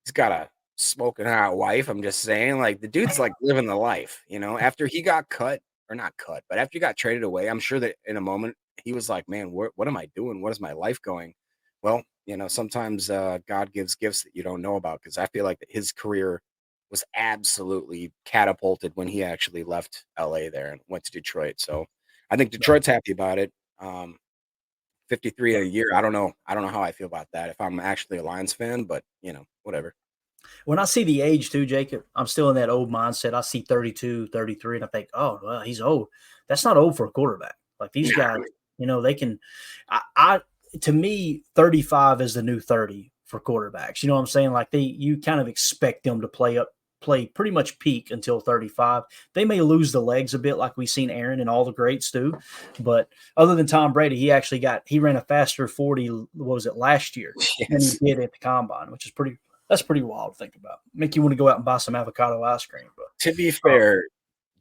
He's got a smoking hot wife. I'm just saying, like, the dude's like living the life, you know. After he got cut, or not cut, but after he got traded away, I'm sure that in a moment he was like, man, what am I doing? What is my life going? Well, you know, sometimes God gives gifts that you don't know about, because I feel like that his career was absolutely catapulted when he actually left LA there and went to Detroit. So I think Detroit's happy about it. 53 a year. I don't know how I feel about that if I'm actually a Lions fan, but you know, whatever. When I see the age too, Jacob, I'm still in that old mindset. I see 32, 33, and I think, oh, well, he's old. That's not old for a quarterback. Like these guys, you know, they can to me, 35 is the new 30 for quarterbacks. You know what I'm saying? Like you kind of expect them to play pretty much peak until 35. They may lose the legs a bit like we've seen Aaron and all the greats do. But other than Tom Brady, he ran a faster 40, what was it, last year than he did at the combine, which is that's pretty wild to think about. Make you want to go out and buy some avocado ice cream. But to be fair,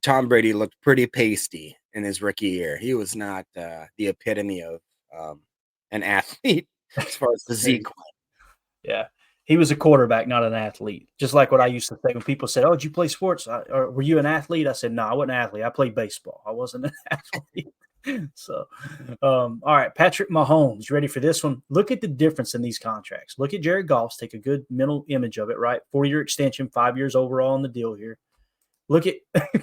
Tom Brady looked pretty pasty in his rookie year. He was not the epitome of an athlete as far as physique. Yeah. He was a quarterback, not an athlete. Just like what I used to say when people said, oh, did you play sports? Or were you an athlete? I said, no, I wasn't an athlete. I played baseball. I wasn't an athlete. So, all right, Patrick Mahomes, you ready for this one? Look at the difference in these contracts. Look at Jared Goff's. Take a good mental image of it, right? 4-year extension, 5 years overall on the deal here. Look at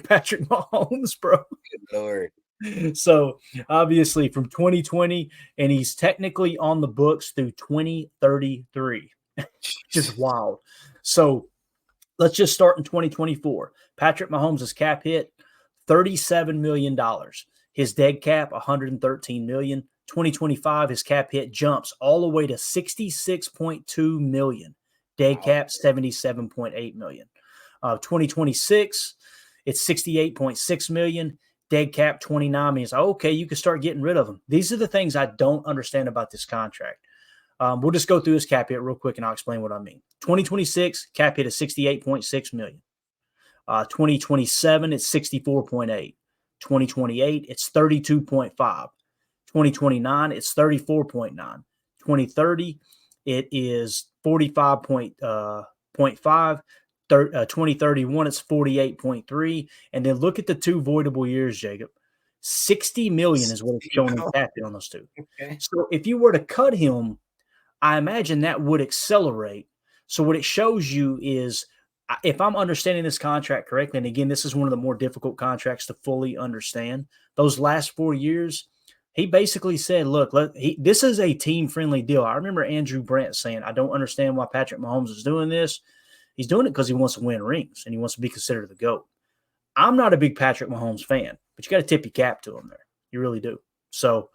Patrick Mahomes, bro. Good Lord. So, obviously, from 2020, and he's technically on the books through 2033. Just wild. So, let's just start in 2024. Patrick Mahomes' cap hit, $37 million. His dead cap, $113 million. 2025, his cap hit jumps all the way to $66.2 million. Dead cap, $77.8 million. 2026, it's $68.6 million. Dead cap, $29 million. So, okay, you can start getting rid of them. These are the things I don't understand about this contract. We'll just go through his cap hit real quick, and I'll explain what I mean. 2026, cap hit is $68.6 million. 2027, it's $64.8. 2028, it's 32.5. 2029, it's 34.9. 2030, it is 45.5. 2031, it's 48.3. And then look at the two voidable years, Jacob. $60 million is what it's showing in cap hit on those two. Okay. So if you were to cut him, I imagine that would accelerate. So what it shows you is, if I'm understanding this contract correctly, and again, this is one of the more difficult contracts to fully understand, those last 4 years, he basically said, look, this is a team-friendly deal. I remember Andrew Brandt saying, I don't understand why Patrick Mahomes is doing this. He's doing it because he wants to win rings, and he wants to be considered the GOAT. I'm not a big Patrick Mahomes fan, but you got to tip your cap to him there. You really do. So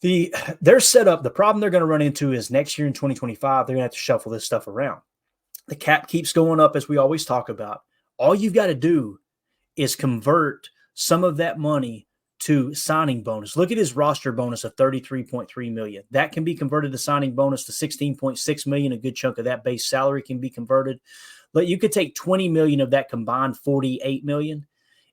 they're set up. The problem they're going to run into is next year in 2025, they're going to have to shuffle this stuff around. The cap keeps going up, as we always talk about. All you've got to do is convert some of that money to signing bonus. Look at his roster bonus of $33.3 million. That can be converted to signing bonus to $16.6 million. A good chunk of that base salary can be converted. But you could take $20 million of that combined $48 million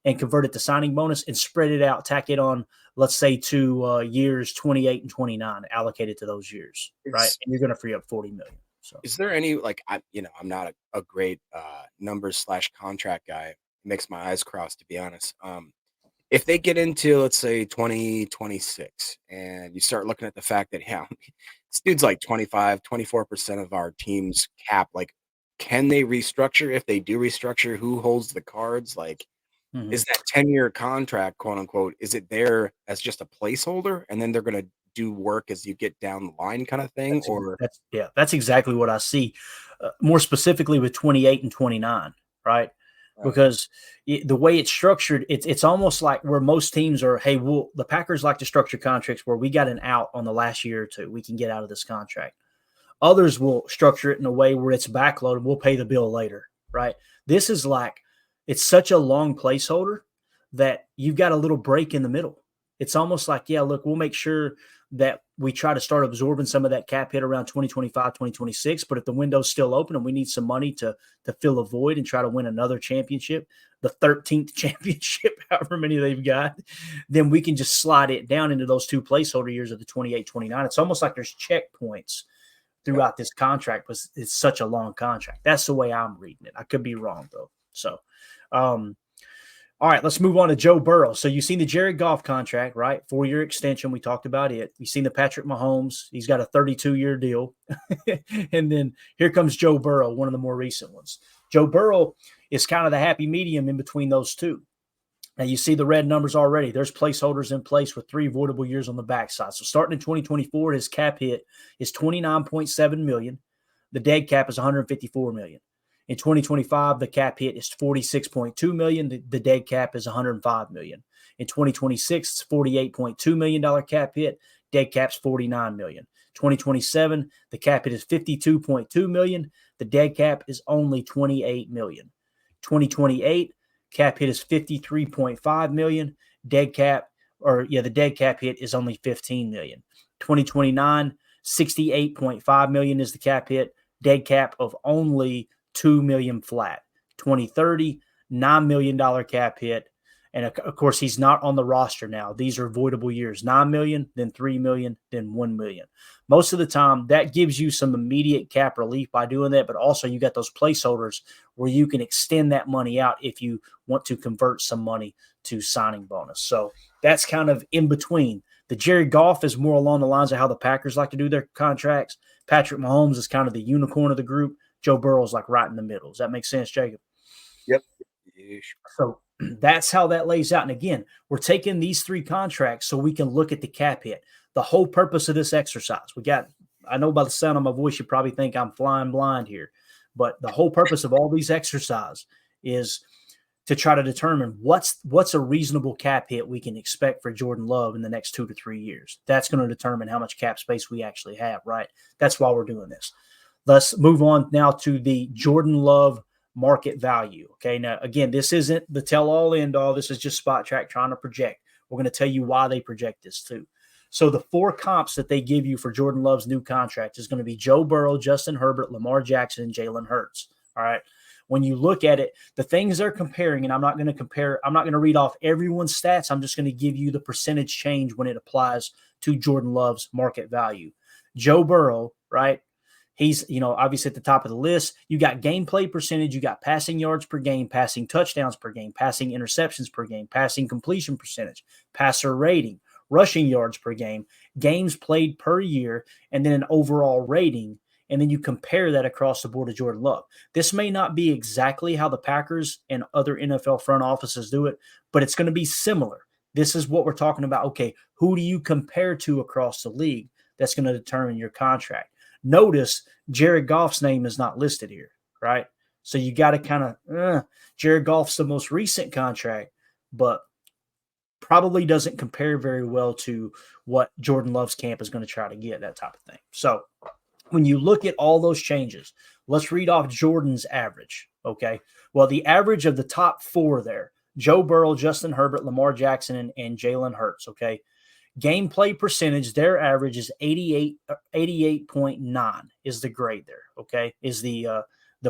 and convert it to signing bonus and spread it out, tack it on, let's say, to years 28 and 29, allocated to those years, right? And you're going to free up $40 million. So, is there any, like, I'm not a great numbers / contract guy. It makes my eyes cross, to be honest. If they get into, let's say, 2026, and you start looking at the fact that, this dude's like 24% of our team's cap, like, can they restructure? If they do restructure, who holds the cards? Like, is that 10-year contract, quote unquote, is it there as just a placeholder, and then they're going to do work as you get down the line, kind of thing? That's exactly what I see. More specifically with 28 and 29, right? Because the way it's structured, it's almost like where most teams are, hey, the Packers like to structure contracts where we got an out on the last year or two. We can get out of this contract. Others will structure it in a way where it's backloaded. We'll pay the bill later, right? This is like, it's such a long placeholder that you've got a little break in the middle. It's almost like, yeah, look, we'll make sure that we try to start absorbing some of that cap hit around 2025, 2026. But if the window's still open and we need some money to fill a void and try to win another championship, the 13th championship, however many they've got, then we can just slide it down into those two placeholder years of the 28, 29. It's almost like there's checkpoints throughout this contract, but it's such a long contract. That's the way I'm reading it. I could be wrong, though. So, all right, let's move on to Joe Burrow. So you've seen the Jared Goff contract, right? 4-year extension. We talked about it. You've seen the Patrick Mahomes. He's got a 32-year deal. And then here comes Joe Burrow, one of the more recent ones. Joe Burrow is kind of the happy medium in between those two. Now you see the red numbers already. There's placeholders in place with 3 voidable years on the backside. So starting in 2024, his cap hit is $29.7 million. The dead cap is $154 million. In 2025, the cap hit is $46.2 million. The dead cap is $105 million. In 2026, it's $48.2 million cap hit. Dead cap's $49 million. 2027, the cap hit is $52.2 million. The dead cap is only $28 million. 2028, cap hit is $53.5 million. The dead cap hit is only $15 million. 2029, $68.5 million is the cap hit. Dead cap of only $2 million flat. 2030, $9 million cap hit. And of course, he's not on the roster now. These are voidable years. $9 million, then $3 million, then $1 million. Most of the time, that gives you some immediate cap relief by doing that, but also you got those placeholders where you can extend that money out if you want to convert some money to signing bonus. So that's kind of in between. The Jared Goff is more along the lines of how the Packers like to do their contracts. Patrick Mahomes is kind of the unicorn of the group. Joe Burrow's like right in the middle. Does that make sense, Jacob? Yep. So that's how that lays out. And again, we're taking these 3 contracts so we can look at the cap hit. The whole purpose of this exercise, I know by the sound of my voice, you probably think I'm flying blind here, but the whole purpose of all these exercises is to try to determine what's a reasonable cap hit we can expect for Jordan Love in the next 2 to 3 years. That's going to determine how much cap space we actually have, right? That's why we're doing this. Let's move on now to the Jordan Love market value. Okay, now, again, this isn't the tell-all, end-all. This is just Spot Track trying to project. We're going to tell you why they project this too. So the 4 comps that they give you for Jordan Love's new contract is going to be Joe Burrow, Justin Herbert, Lamar Jackson, and Jalen Hurts. All right. When you look at it, the things they're comparing, and I'm not going to read off everyone's stats. I'm just going to give you the percentage change when it applies to Jordan Love's market value. Joe Burrow, right? He's, obviously at the top of the list. You got gameplay percentage. You got passing yards per game, passing touchdowns per game, passing interceptions per game, passing completion percentage, passer rating, rushing yards per game, games played per year, and then an overall rating. And then you compare that across the board to Jordan Love. This may not be exactly how the Packers and other NFL front offices do it, but it's going to be similar. This is what we're talking about. Okay, who do you compare to across the league? That's going to determine your contract. Notice Jared Goff's name is not listed here, right? So you got to kind of, Jared Goff's the most recent contract, but probably doesn't compare very well to what Jordan Love's camp is going to try to get, that type of thing. So when you look at all those changes, let's read off Jordan's average, okay? Well, the average of the top 4 there, Joe Burrow, Justin Herbert, Lamar Jackson, and Jalen Hurts, okay? Gameplay percentage, their average is 88.9 is the grade there, okay? Is the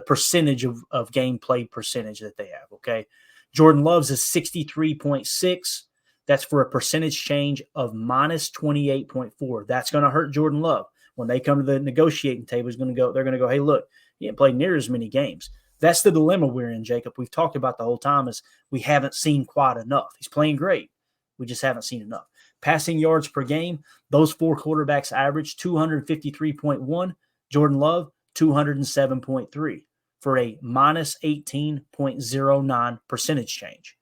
percentage of gameplay percentage that they have, okay? Jordan Love's is 63.6. That's for a percentage change of minus 28.4. That's going to hurt Jordan Love. When they come to the negotiating table, they're going to go, hey, look, he didn't play near as many games. That's the dilemma we're in, Jacob. We've talked about the whole time is we haven't seen quite enough. He's playing great. We just haven't seen enough. Passing yards per game, those 4 quarterbacks average 253.1. Jordan Love, 207.3 for a minus 18.09 percentage change.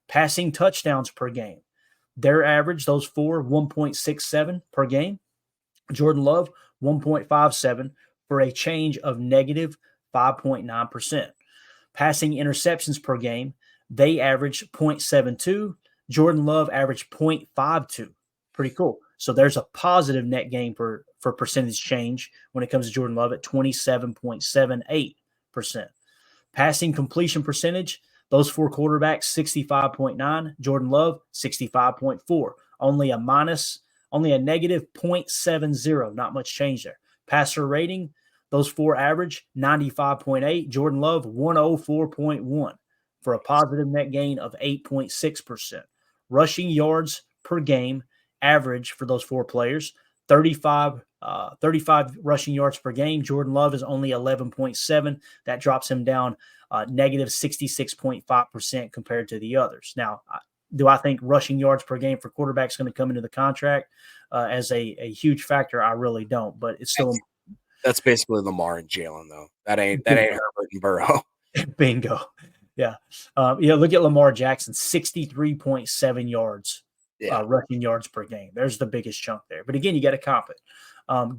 Passing touchdowns per game, their average, those 4, 1.67 per game. Jordan Love, 1.57 for a change of negative 5.9%. Passing interceptions per game, they average 0.72. Jordan Love averaged 0.52. Pretty cool. So there's a positive net gain for for percentage change when it comes to Jordan Love at 27.78%. Passing completion percentage, those 4 quarterbacks, 65.9. Jordan Love, 65.4. Only a negative 0.70. Not much change there. Passer rating, those 4 average, 95.8. Jordan Love, 104.1 for a positive net gain of 8.6%. Rushing yards per game average for those 4 players, 35 rushing yards per game. Jordan Love is only 11.7. That drops him down negative 66.5% compared to the others. Now, do I think rushing yards per game for quarterbacks going to come into the contract as a huge factor? I really don't, but it's still. That's basically Lamar and Jalen, though. That ain't Herbert and Burrow. Bingo. Yeah. Look at Lamar Jackson, 63.7 yards. Rushing yards per game. There's the biggest chunk there. But again, you got to comp it.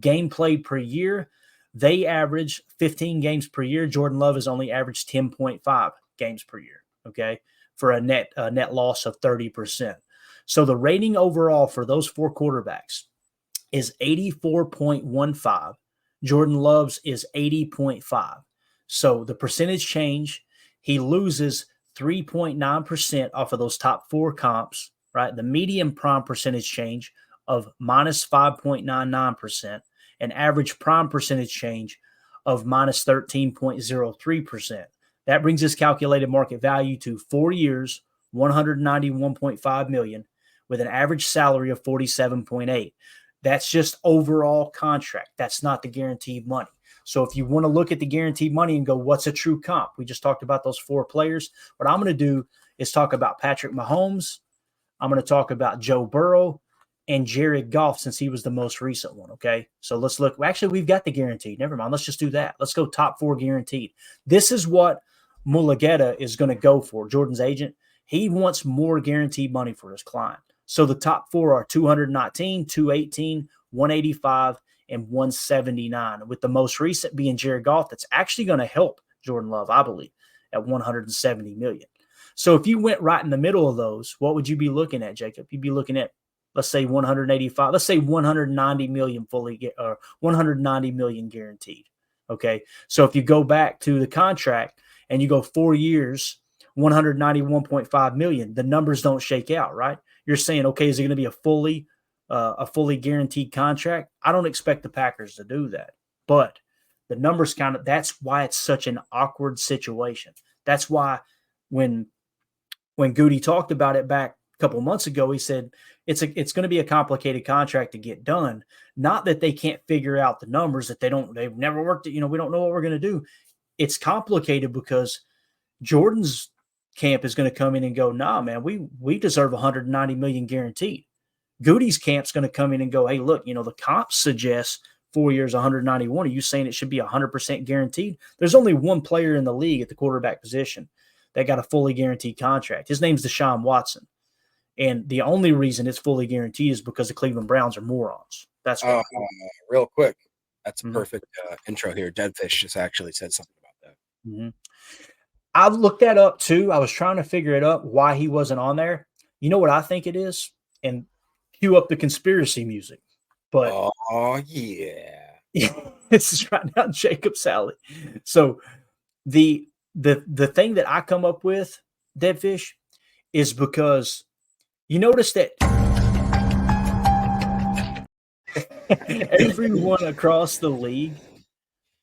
Game played per year, they average 15 games per year. Jordan Love has only averaged 10.5 games per year, okay, for a net loss of 30%. So the rating overall for those 4 quarterbacks is 84.15. Jordan Love's is 80.5. So the percentage change, he loses 3.9% off of those top 4 comps. Right, the median prime percentage change of minus 5.99%, and average prime percentage change of minus 13.03%. That brings his calculated market value to 4 years, $191.5 million, with an average salary of 47.8. That's just overall contract. That's not the guaranteed money. So if you want to look at the guaranteed money and go, what's a true comp? We just talked about those 4 players. What I'm going to do is talk about Patrick Mahomes. I'm going to talk about Joe Burrow and Jared Goff since he was the most recent one, okay? So let's look. Actually, we've got the guaranteed. Never mind. Let's just do that. Let's go top 4 guaranteed. This is what Mulugeta is going to go for, Jordan's agent. He wants more guaranteed money for his client. So the top 4 are 219, 218, 185, and 179, with the most recent being Jared Goff. That's actually going to help Jordan Love, I believe, at $170 million. So if you went right in the middle of those, what would you be looking at, Jacob? You'd be looking at, let's say 185, let's say 190 million or 190 million guaranteed. Okay. So if you go back to the contract and you go 4 years, 191.5 million, the numbers don't shake out, right? You're saying, okay, is it going to be a fully guaranteed contract? I don't expect the Packers to do that, but the numbers that's why it's such an awkward situation. That's why when Goody talked about it back a couple of months ago, he said it's going to be a complicated contract to get done. Not that they can't figure out the numbers, that they've never worked it. We don't know what we're going to do. It's complicated because Jordan's camp is going to come in and go, nah, man, we deserve 190 million guaranteed. Goody's camp's going to come in and go, hey, look, the comp suggests 4 years, 191. Are you saying it should be 100% guaranteed? There's only one player in the league at the quarterback position that got a fully guaranteed contract. His name's Deshaun Watson. And the only reason it's fully guaranteed is because the Cleveland Browns are morons. That's why. Real quick. That's a perfect intro here. Deadfish just actually said something about that. Mm-hmm. I've looked that up too. I was trying to figure it up why he wasn't on there. You know what I think it is? And cue up the conspiracy music. But yeah. This is right now Jacob's alley. So the thing that I come up with, Deadfish, is because you notice that everyone across the league,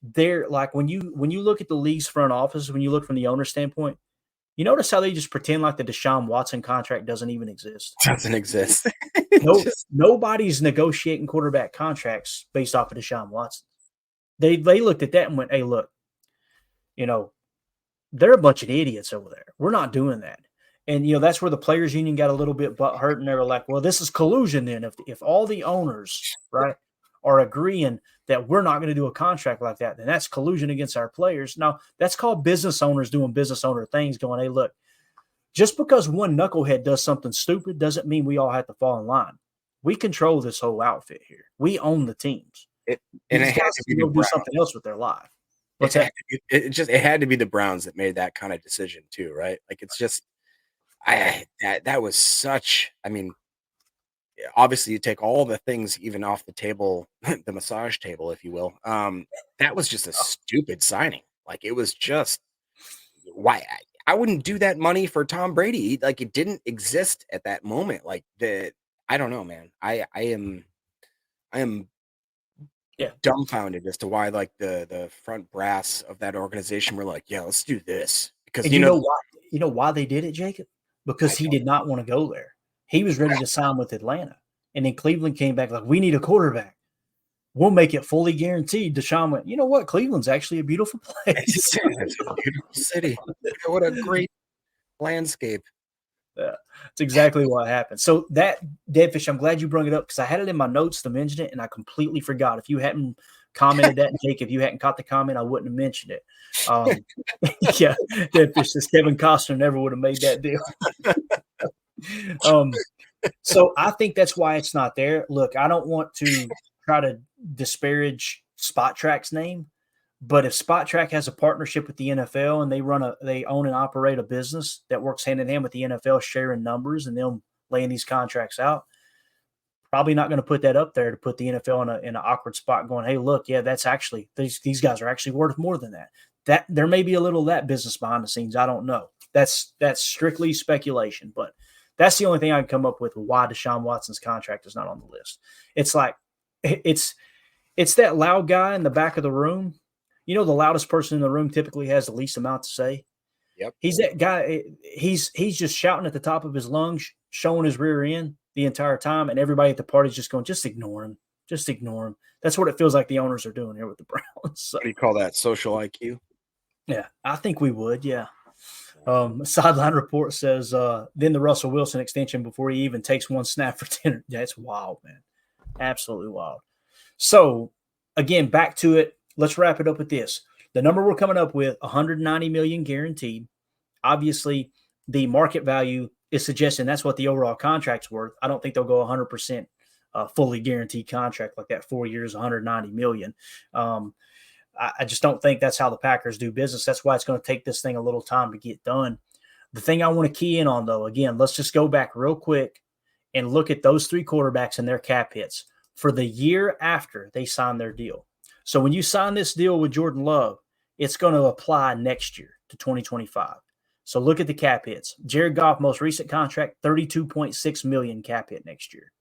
they're like, when you look at the league's front office, when you look from the owner standpoint, you notice how they just pretend like the Deshaun Watson contract doesn't even exist. Doesn't exist. Nobody's negotiating quarterback contracts based off of Deshaun Watson. They looked at that and went, hey, look, they're a bunch of idiots over there. We're not doing that. And, that's where the players union got a little bit butthurt, and they were like, well, this is collusion then. If all the owners, right, are agreeing that we're not going to do a contract like that, then that's collusion against our players. Now, that's called business owners doing business owner things, going, hey, look, just because one knucklehead does something stupid doesn't mean we all have to fall in line. We control this whole outfit here. We own the teams. It had to be do something else with their life. It had to be the Browns that made that kind of decision too, right? Like, it's just that was such. I mean, obviously you take all the things even off the table, the massage table, if you will. That was just a stupid signing. Like, it was just why I wouldn't do that money for Tom Brady. Like, it didn't exist at that moment. Like, I don't know, man. I am dumbfounded as to why, like, the front brass of that organization were like, yeah, let's do this. Because you know why? You know why they did it, Jacob? Because he did not want to go there. He was ready to sign with Atlanta. And then Cleveland came back like, we need a quarterback. We'll make it fully guaranteed. Deshaun went, you know what? Cleveland's actually a beautiful place. It's a beautiful city. What a great landscape. Yeah, that's exactly what happened. So that Deadfish, I'm glad you brought it up because I had it in my notes to mention it, and I completely forgot. If you hadn't commented that, Jake, if you hadn't caught the comment, I wouldn't have mentioned it. Yeah, Deadfish says Kevin Costner never would have made that deal. So I think that's why it's not there. Look, I don't want to try to disparage Spot Track's name, but if Spot Track has a partnership with the NFL and they own and operate a business that works hand in hand with the NFL, sharing numbers and them laying these contracts out, probably not going to put that up there to put the NFL in an awkward spot going, hey, look, yeah, that's actually these guys are actually worth more than that. That there may be a little of that business behind the scenes. I don't know. That's strictly speculation, but that's the only thing I can come up with why Deshaun Watson's contract is not on the list. It's like it's that loud guy in the back of the room. You know, the loudest person in the room typically has the least amount to say. Yep. He's that guy. He's just shouting at the top of his lungs, showing his rear end the entire time, and everybody at the party's just going, just ignore him. Just ignore him. That's what it feels like the owners are doing here with the Browns. So, what do you call that? Social IQ? Yeah, I think we would, yeah. Sideline report says, then the Russell Wilson extension before he even takes one snap for 10. Yeah, it's wild, man. Absolutely wild. So, again, back to it. Let's wrap it up with this. The number we're coming up with, $190 million guaranteed. Obviously, the market value is suggesting that's what the overall contract's worth. I don't think they'll go 100% fully guaranteed contract like that, 4 years, $190 million. I just don't think that's how the Packers do business. That's why it's going to take this thing a little time to get done. The thing I want to key in on, though, again, let's just go back real quick and look at those three quarterbacks and their cap hits for the year after they signed their deal. So when you sign this deal with Jordan Love, it's going to apply next year to 2025. So look at the cap hits. Jared Goff, most recent contract, $32.6 million cap hit next year.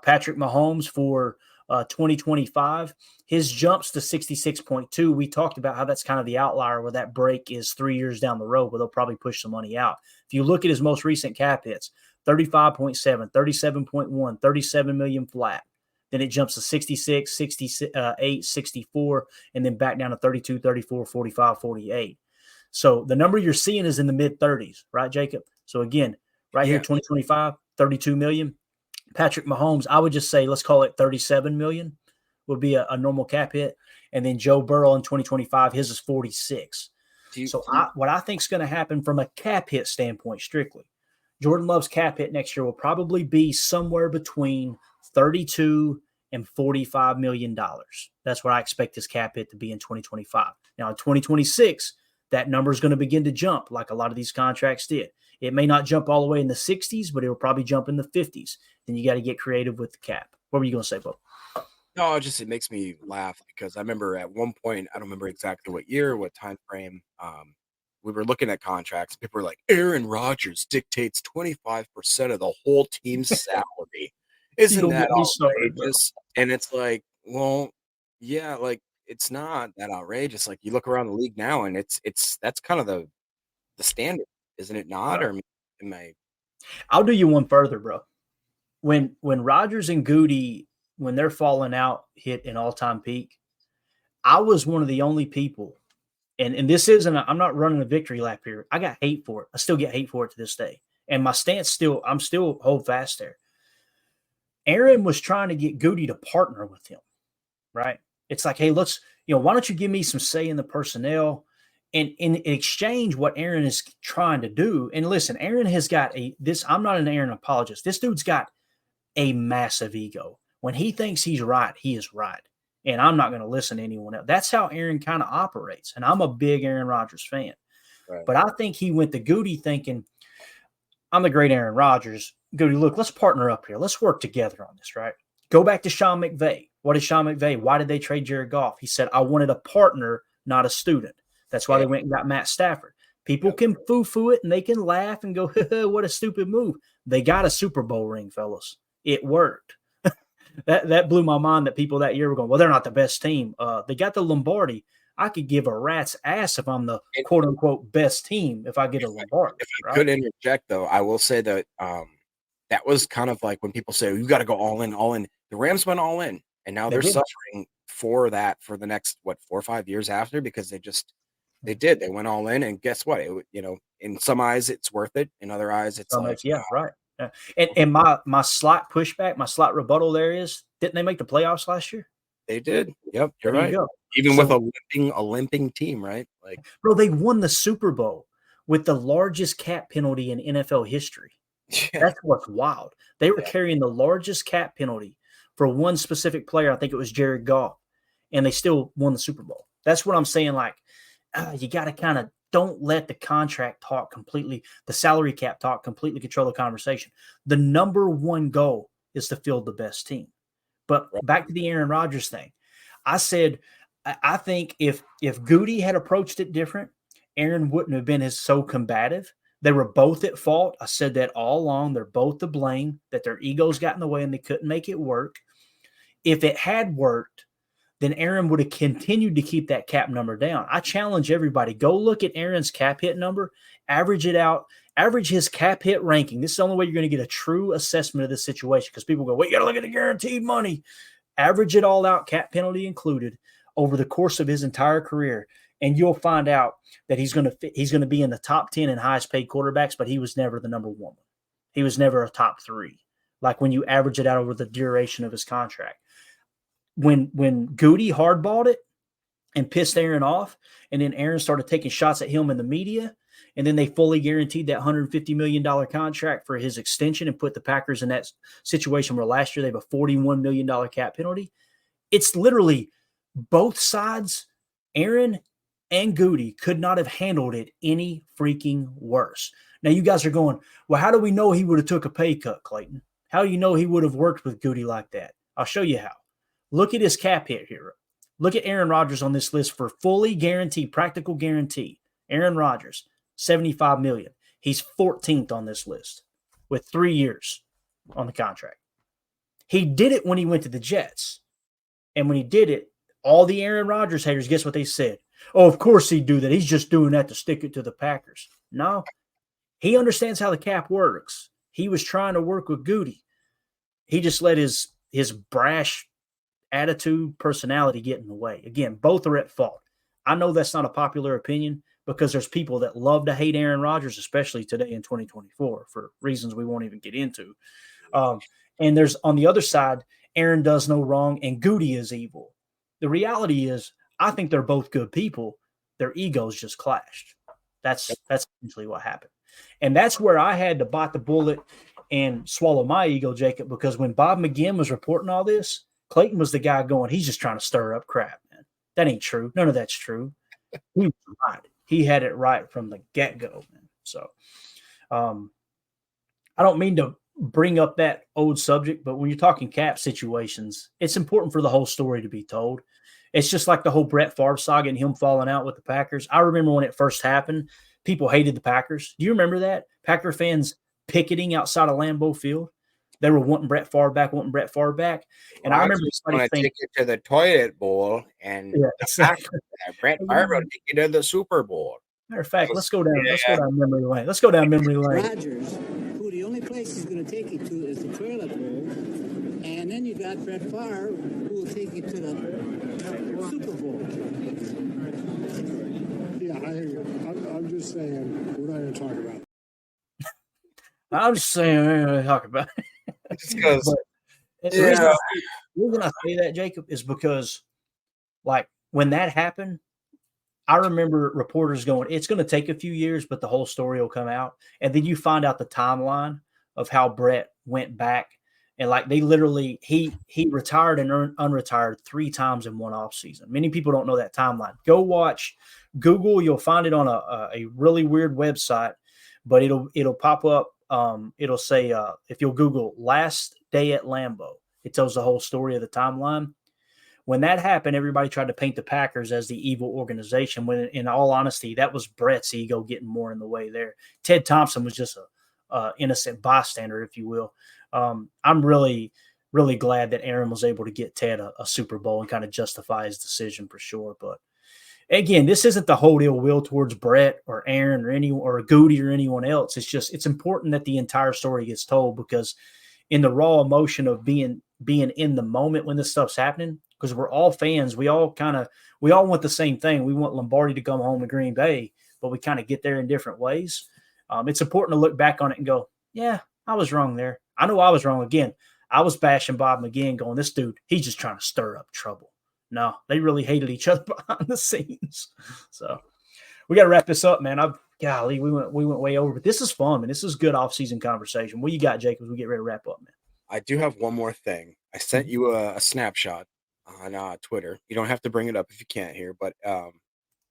Patrick Mahomes for 2025, his jumps to 66.2. We talked about how that's kind of the outlier where that break is 3 years down the road where they'll probably push some money out. If you look at his most recent cap hits, 35.7, 37.1, 37 million flat. Then it jumps to 66, 68, 64, and then back down to 32, 34, 45, 48. So the number you're seeing is in the mid-30s, right, Jacob? So again, here, 2025, 32 million. Patrick Mahomes, I would just say, let's call it 37 million would be a normal cap hit. And then Joe Burrow in 2025, his is 46. What I think is going to happen from a cap hit standpoint strictly, Jordan Love's cap hit next year will probably be somewhere between 32 and $45 million. That's what I expect his cap hit to be in 2025. Now, in 2026, that number is going to begin to jump like a lot of these contracts did. It may not jump all the way in the 60s, but it will probably jump in the 50s. Then you got to get creative with the cap. What were you going to say, Bo? No, it makes me laugh because I remember at one point, I don't remember exactly what year, what time frame, we were looking at contracts. People were like, Aaron Rodgers dictates 25% of the whole team's salary. Isn't that outrageous? And it's like, well, yeah, like it's not that outrageous. Like you look around the league now, and that's kind of the standard, isn't it not? Right. Or am I? I'll do you one further, bro. When Rodgers and Goody, when they're falling out, hit an all-time peak, I was one of the only people, and this isn't, I'm not running a victory lap here. I got hate for it. I still get hate for it to this day. And my stance I'm still hold fast there. Aaron was trying to get Goody to partner with him, right? It's like, hey, let's, why don't you give me some say in the personnel? And in exchange, what Aaron is trying to do, and listen, Aaron has got I'm not an Aaron apologist. This dude's got a massive ego. When he thinks he's right, he is right. And I'm not going to listen to anyone else. That's how Aaron kind of operates. And I'm a big Aaron Rodgers fan. Right. But I think he went to Goody thinking, I'm the great Aaron Rodgers. Goody, look, let's partner up here. Let's work together on this, right? Go back to Sean McVay. What is Sean McVay? Why did they trade Jared Goff? He said, I wanted a partner, not a student. That's why they went and got Matt Stafford. People can foo-foo it and they can laugh and go, what a stupid move. They got a Super Bowl ring, fellas. It worked. That blew my mind that people that year were going, well, they're not the best team. They got the Lombardi. I could give a rat's ass if I'm the quote-unquote best team if I get a Lombardi. If I could interject, though, I will say that that was kind of like when people say, you got to go all in, all in. The Rams went all in, and now they're suffering for that for the next, 4 or 5 years after, because they did. They went all in, and guess what? In some eyes, it's worth it. In other eyes, it's right. And my slight pushback, my slight rebuttal there is, didn't they make the playoffs last year? They did. Yep, you're right. Even with a limping team, right? Like, bro, they won the Super Bowl with the largest cap penalty in NFL history. Yeah. That's what's wild. They were carrying the largest cap penalty for one specific player. I think it was Jared Goff, and they still won the Super Bowl. That's what I'm saying. Like, you got to kind of don't let the contract talk completely, the salary cap talk completely control the conversation. The number one goal is to field the best team. But back to the Aaron Rodgers thing, I said, I think if Goody had approached it different, Aaron wouldn't have been so combative. They were both at fault. I said that all along. They're both to blame, that their egos got in the way and they couldn't make it work. If it had worked, then Aaron would have continued to keep that cap number down. I challenge everybody, go look at Aaron's cap hit number, average it out, average his cap hit ranking. This is the only way you're going to get a true assessment of the situation, because people go, well, you got to look at the guaranteed money. Average it all out, cap penalty included, over the course of his entire career, and you'll find out that he's going to be in the top 10 in highest paid quarterbacks, but he was never the number one. He was never a top 3, like when you average it out over the duration of his contract. When Goody hardballed it and pissed Aaron off, and then Aaron started taking shots at him in the media, and then they fully guaranteed that $150 million contract for his extension and put the Packers in that situation where last year they have a $41 million cap penalty. It's literally both sides, Aaron and Goody, could not have handled it any freaking worse. Now you guys are going, well, how do we know he would have took a pay cut, Clayton? How do you know he would have worked with Goody like that? I'll show you how. Look at his cap hit here. Look at Aaron Rodgers on this list for fully guaranteed, practical guarantee. Aaron Rodgers, $75 million. He's 14th on this list with 3 years on the contract. He did it when he went to the Jets. And when he did it, all the Aaron Rodgers haters, guess what they said? Oh, of course he'd do that. He's just doing that to stick it to the Packers. No, he understands how the cap works. He was trying to work with Goody. He just let his brash attitude, personality get in the way. Again, both are at fault. I know that's not a popular opinion, because there's people that love to hate Aaron Rodgers, especially today in 2024, for reasons we won't even get into. And there's, on the other side, Aaron does no wrong and Goody is evil. The reality is, I think they're both good people. Their egos just clashed. That's essentially what happened. And that's where I had to bite the bullet and swallow my ego, Jacob, because when Bob McGinn was reporting all this, Clayton was the guy going, he's just trying to stir up crap, man. That ain't true. None of that's true. He was right. He had it right from the get-go, man. So I don't mean to bring up that old subject, but when you're talking cap situations, it's important for the whole story to be told. It's just like the whole Brett Favre saga and him falling out with the Packers. I remember when it first happened, people hated the Packers. Do you remember that? Packer fans picketing outside of Lambeau Field. They were wanting Brett Favre back. And I remember somebody saying, take you to the toilet bowl, and Brett Favre will take you to the Super Bowl. Matter of fact, let's go down memory lane. Rodgers, who the only place he's going to take you to is the toilet bowl, and then you got Brett Favre, who will take you to the Super Bowl. Yeah, I hear you. I'm just saying, we're not going to talk about it. I'm just saying, we're not going to talk about it. Just because, the reason I say that, Jacob, is because, like, when that happened, I remember reporters going, it's going to take a few years, but the whole story will come out. And then you find out the timeline of how Brett went back. And, like, they literally, he retired and unretired 3 times in one offseason. Many people don't know that timeline. Go watch, Google, you'll find it on a really weird website, but it'll pop up it'll say, if you'll Google last day at Lambeau, it tells the whole story of the timeline. When that happened, everybody tried to paint the Packers as the evil organization, when in all honesty, that was Brett's ego getting more in the way there. Ted Thompson was just a innocent bystander, if you will. I'm really, really glad that Aaron was able to get Ted a Super Bowl and kind of justify his decision for sure. But again, this isn't the whole ill will towards Brett or Aaron or Goody or anyone else. It's important that the entire story gets told, because in the raw emotion of being in the moment when this stuff's happening, because we're all fans, we all want the same thing. We want Lombardi to come home to Green Bay, but we kind of get there in different ways. It's important to look back on it and go, yeah, I was wrong there. I know I was wrong. Again, I was bashing Bob McGinn going, this dude, he's just trying to stir up trouble. No, they really hated each other behind the scenes. So we got to wrap this up, man. Golly, we went way over, but this is fun, man. This is good off-season conversation. What you got, Jacob, as we get ready to wrap up, man? I do have one more thing. I sent you a snapshot on Twitter. You don't have to bring it up if you can't here, but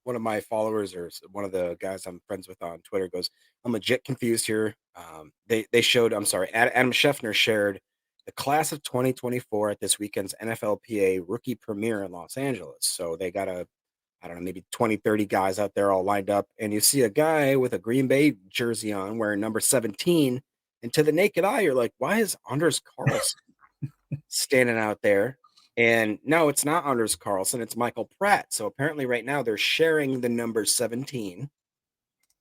one of my followers, or one of the guys I'm friends with on Twitter, goes, I'm legit confused here. They showed, Adam Scheffner shared the class of 2024 at this weekend's NFLPA rookie premiere in Los Angeles. So they got maybe 20, 30 guys out there all lined up. And you see a guy with a Green Bay jersey on wearing number 17. And to the naked eye, you're like, why is Anders Carlson standing out there? And no, it's not Anders Carlson. It's Michael Pratt. So apparently right now they're sharing the number 17.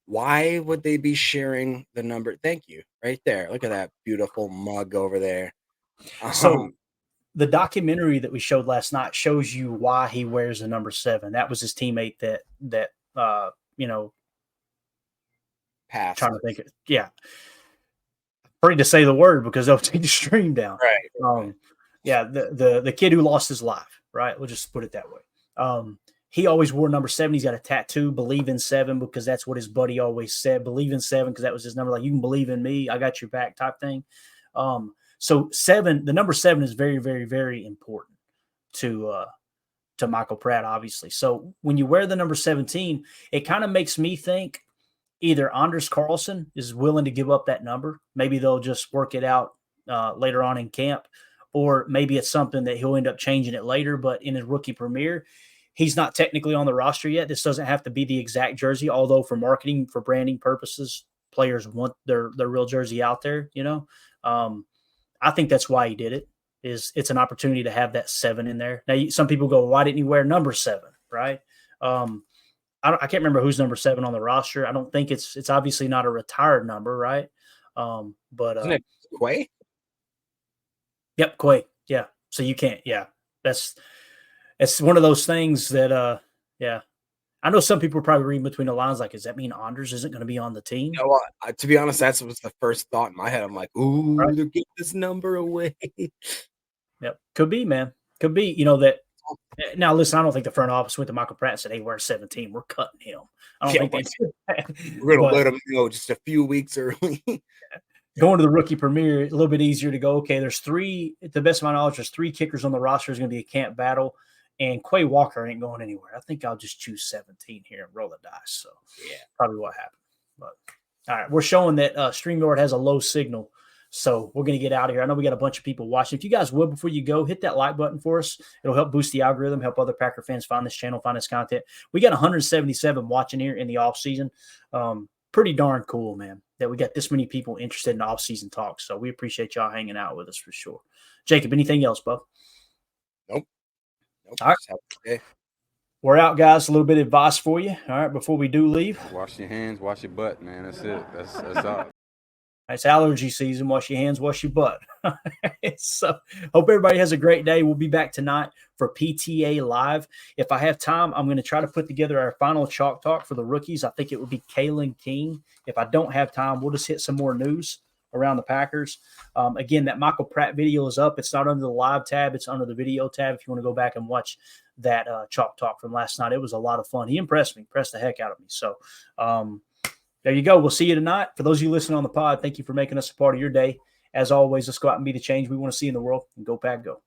Why would they be sharing the number? Thank you. Right there. Look at that beautiful mug over there. So the documentary that we showed last night shows you why he wears the number 7. That was his teammate that passed. Trying to think it. Yeah. Afraid to say the word because they'll take the stream down. Right. Yeah, the kid who lost his life, right? We'll just put it that way. He always wore number 7. He's got a tattoo, believe in 7, because that's what his buddy always said. Believe in 7, because that was his number. Like, you can believe in me, I got your back type thing. So 7, the number 7 is very, very, very important to Michael Pratt, obviously. So when you wear the number 17, it kind of makes me think either Anders Carlson is willing to give up that number. Maybe they'll just work it out later on in camp, or maybe it's something that he'll end up changing it later. But in his rookie premiere, he's not technically on the roster yet. This doesn't have to be the exact jersey, although for marketing, for branding purposes, players want their real jersey out there, I think that's why he did it. It's an opportunity to have that 7 in there. Now, some people go, why didn't he wear number 7? Right? I can't remember who's number 7 on the roster. I don't think it's obviously not a retired number, right? But isn't it Quay? Yep, Quay. Yeah. So you can't. Yeah, it's one of those things that yeah. I know some people are probably reading between the lines, like, does that mean Anders isn't going to be on the team? To be honest, that was the first thought in my head. I'm like, ooh, right. They're getting this number away. Yep. Could be, man. Could be, that. Now, listen, I don't think the front office went to Michael Pratt and said, hey, we're 17. We're cutting him. I don't think they did that. We're going to let him go just a few weeks early. Going to the rookie premiere, a little bit easier to go, okay, there's 3, to the best of my knowledge, there's 3 kickers on the roster. It's going to be a camp battle. And Quay Walker ain't going anywhere. I think I'll just choose 17 here and roll the dice. So, yeah, probably what happened. But, all right, we're showing that StreamYard has a low signal. So, we're going to get out of here. I know we got a bunch of people watching. If you guys would, before you go, hit that like button for us. It'll help boost the algorithm, help other Packer fans find this channel, find this content. We got 177 watching here in the offseason. Pretty darn cool, man, that we got this many people interested in offseason talk. So, we appreciate y'all hanging out with us for sure. Jacob, anything else, bub? Nope. All right. Okay. We're out, guys. A little bit of advice for you. All right, before we do leave. Wash your hands, wash your butt, man. That's it. That's all. It's allergy season. Wash your hands, wash your butt. So, hope everybody has a great day. We'll be back tonight for PTA Live. If I have time, I'm going to try to put together our final chalk talk for the rookies. I think it would be Kalen King. If I don't have time, we'll just hit some more news around the Packers. Again, that Michael Pratt video is up. It's not under the live tab. It's under the video tab if you want to go back and watch that chalk talk from last night. It was a lot of fun. He impressed the heck out of me. So there you go. We'll see you tonight. For those of you listening on the pod, thank you for making us a part of your day. As always, let's go out and be the change we want to see in the world, and go Pack Go.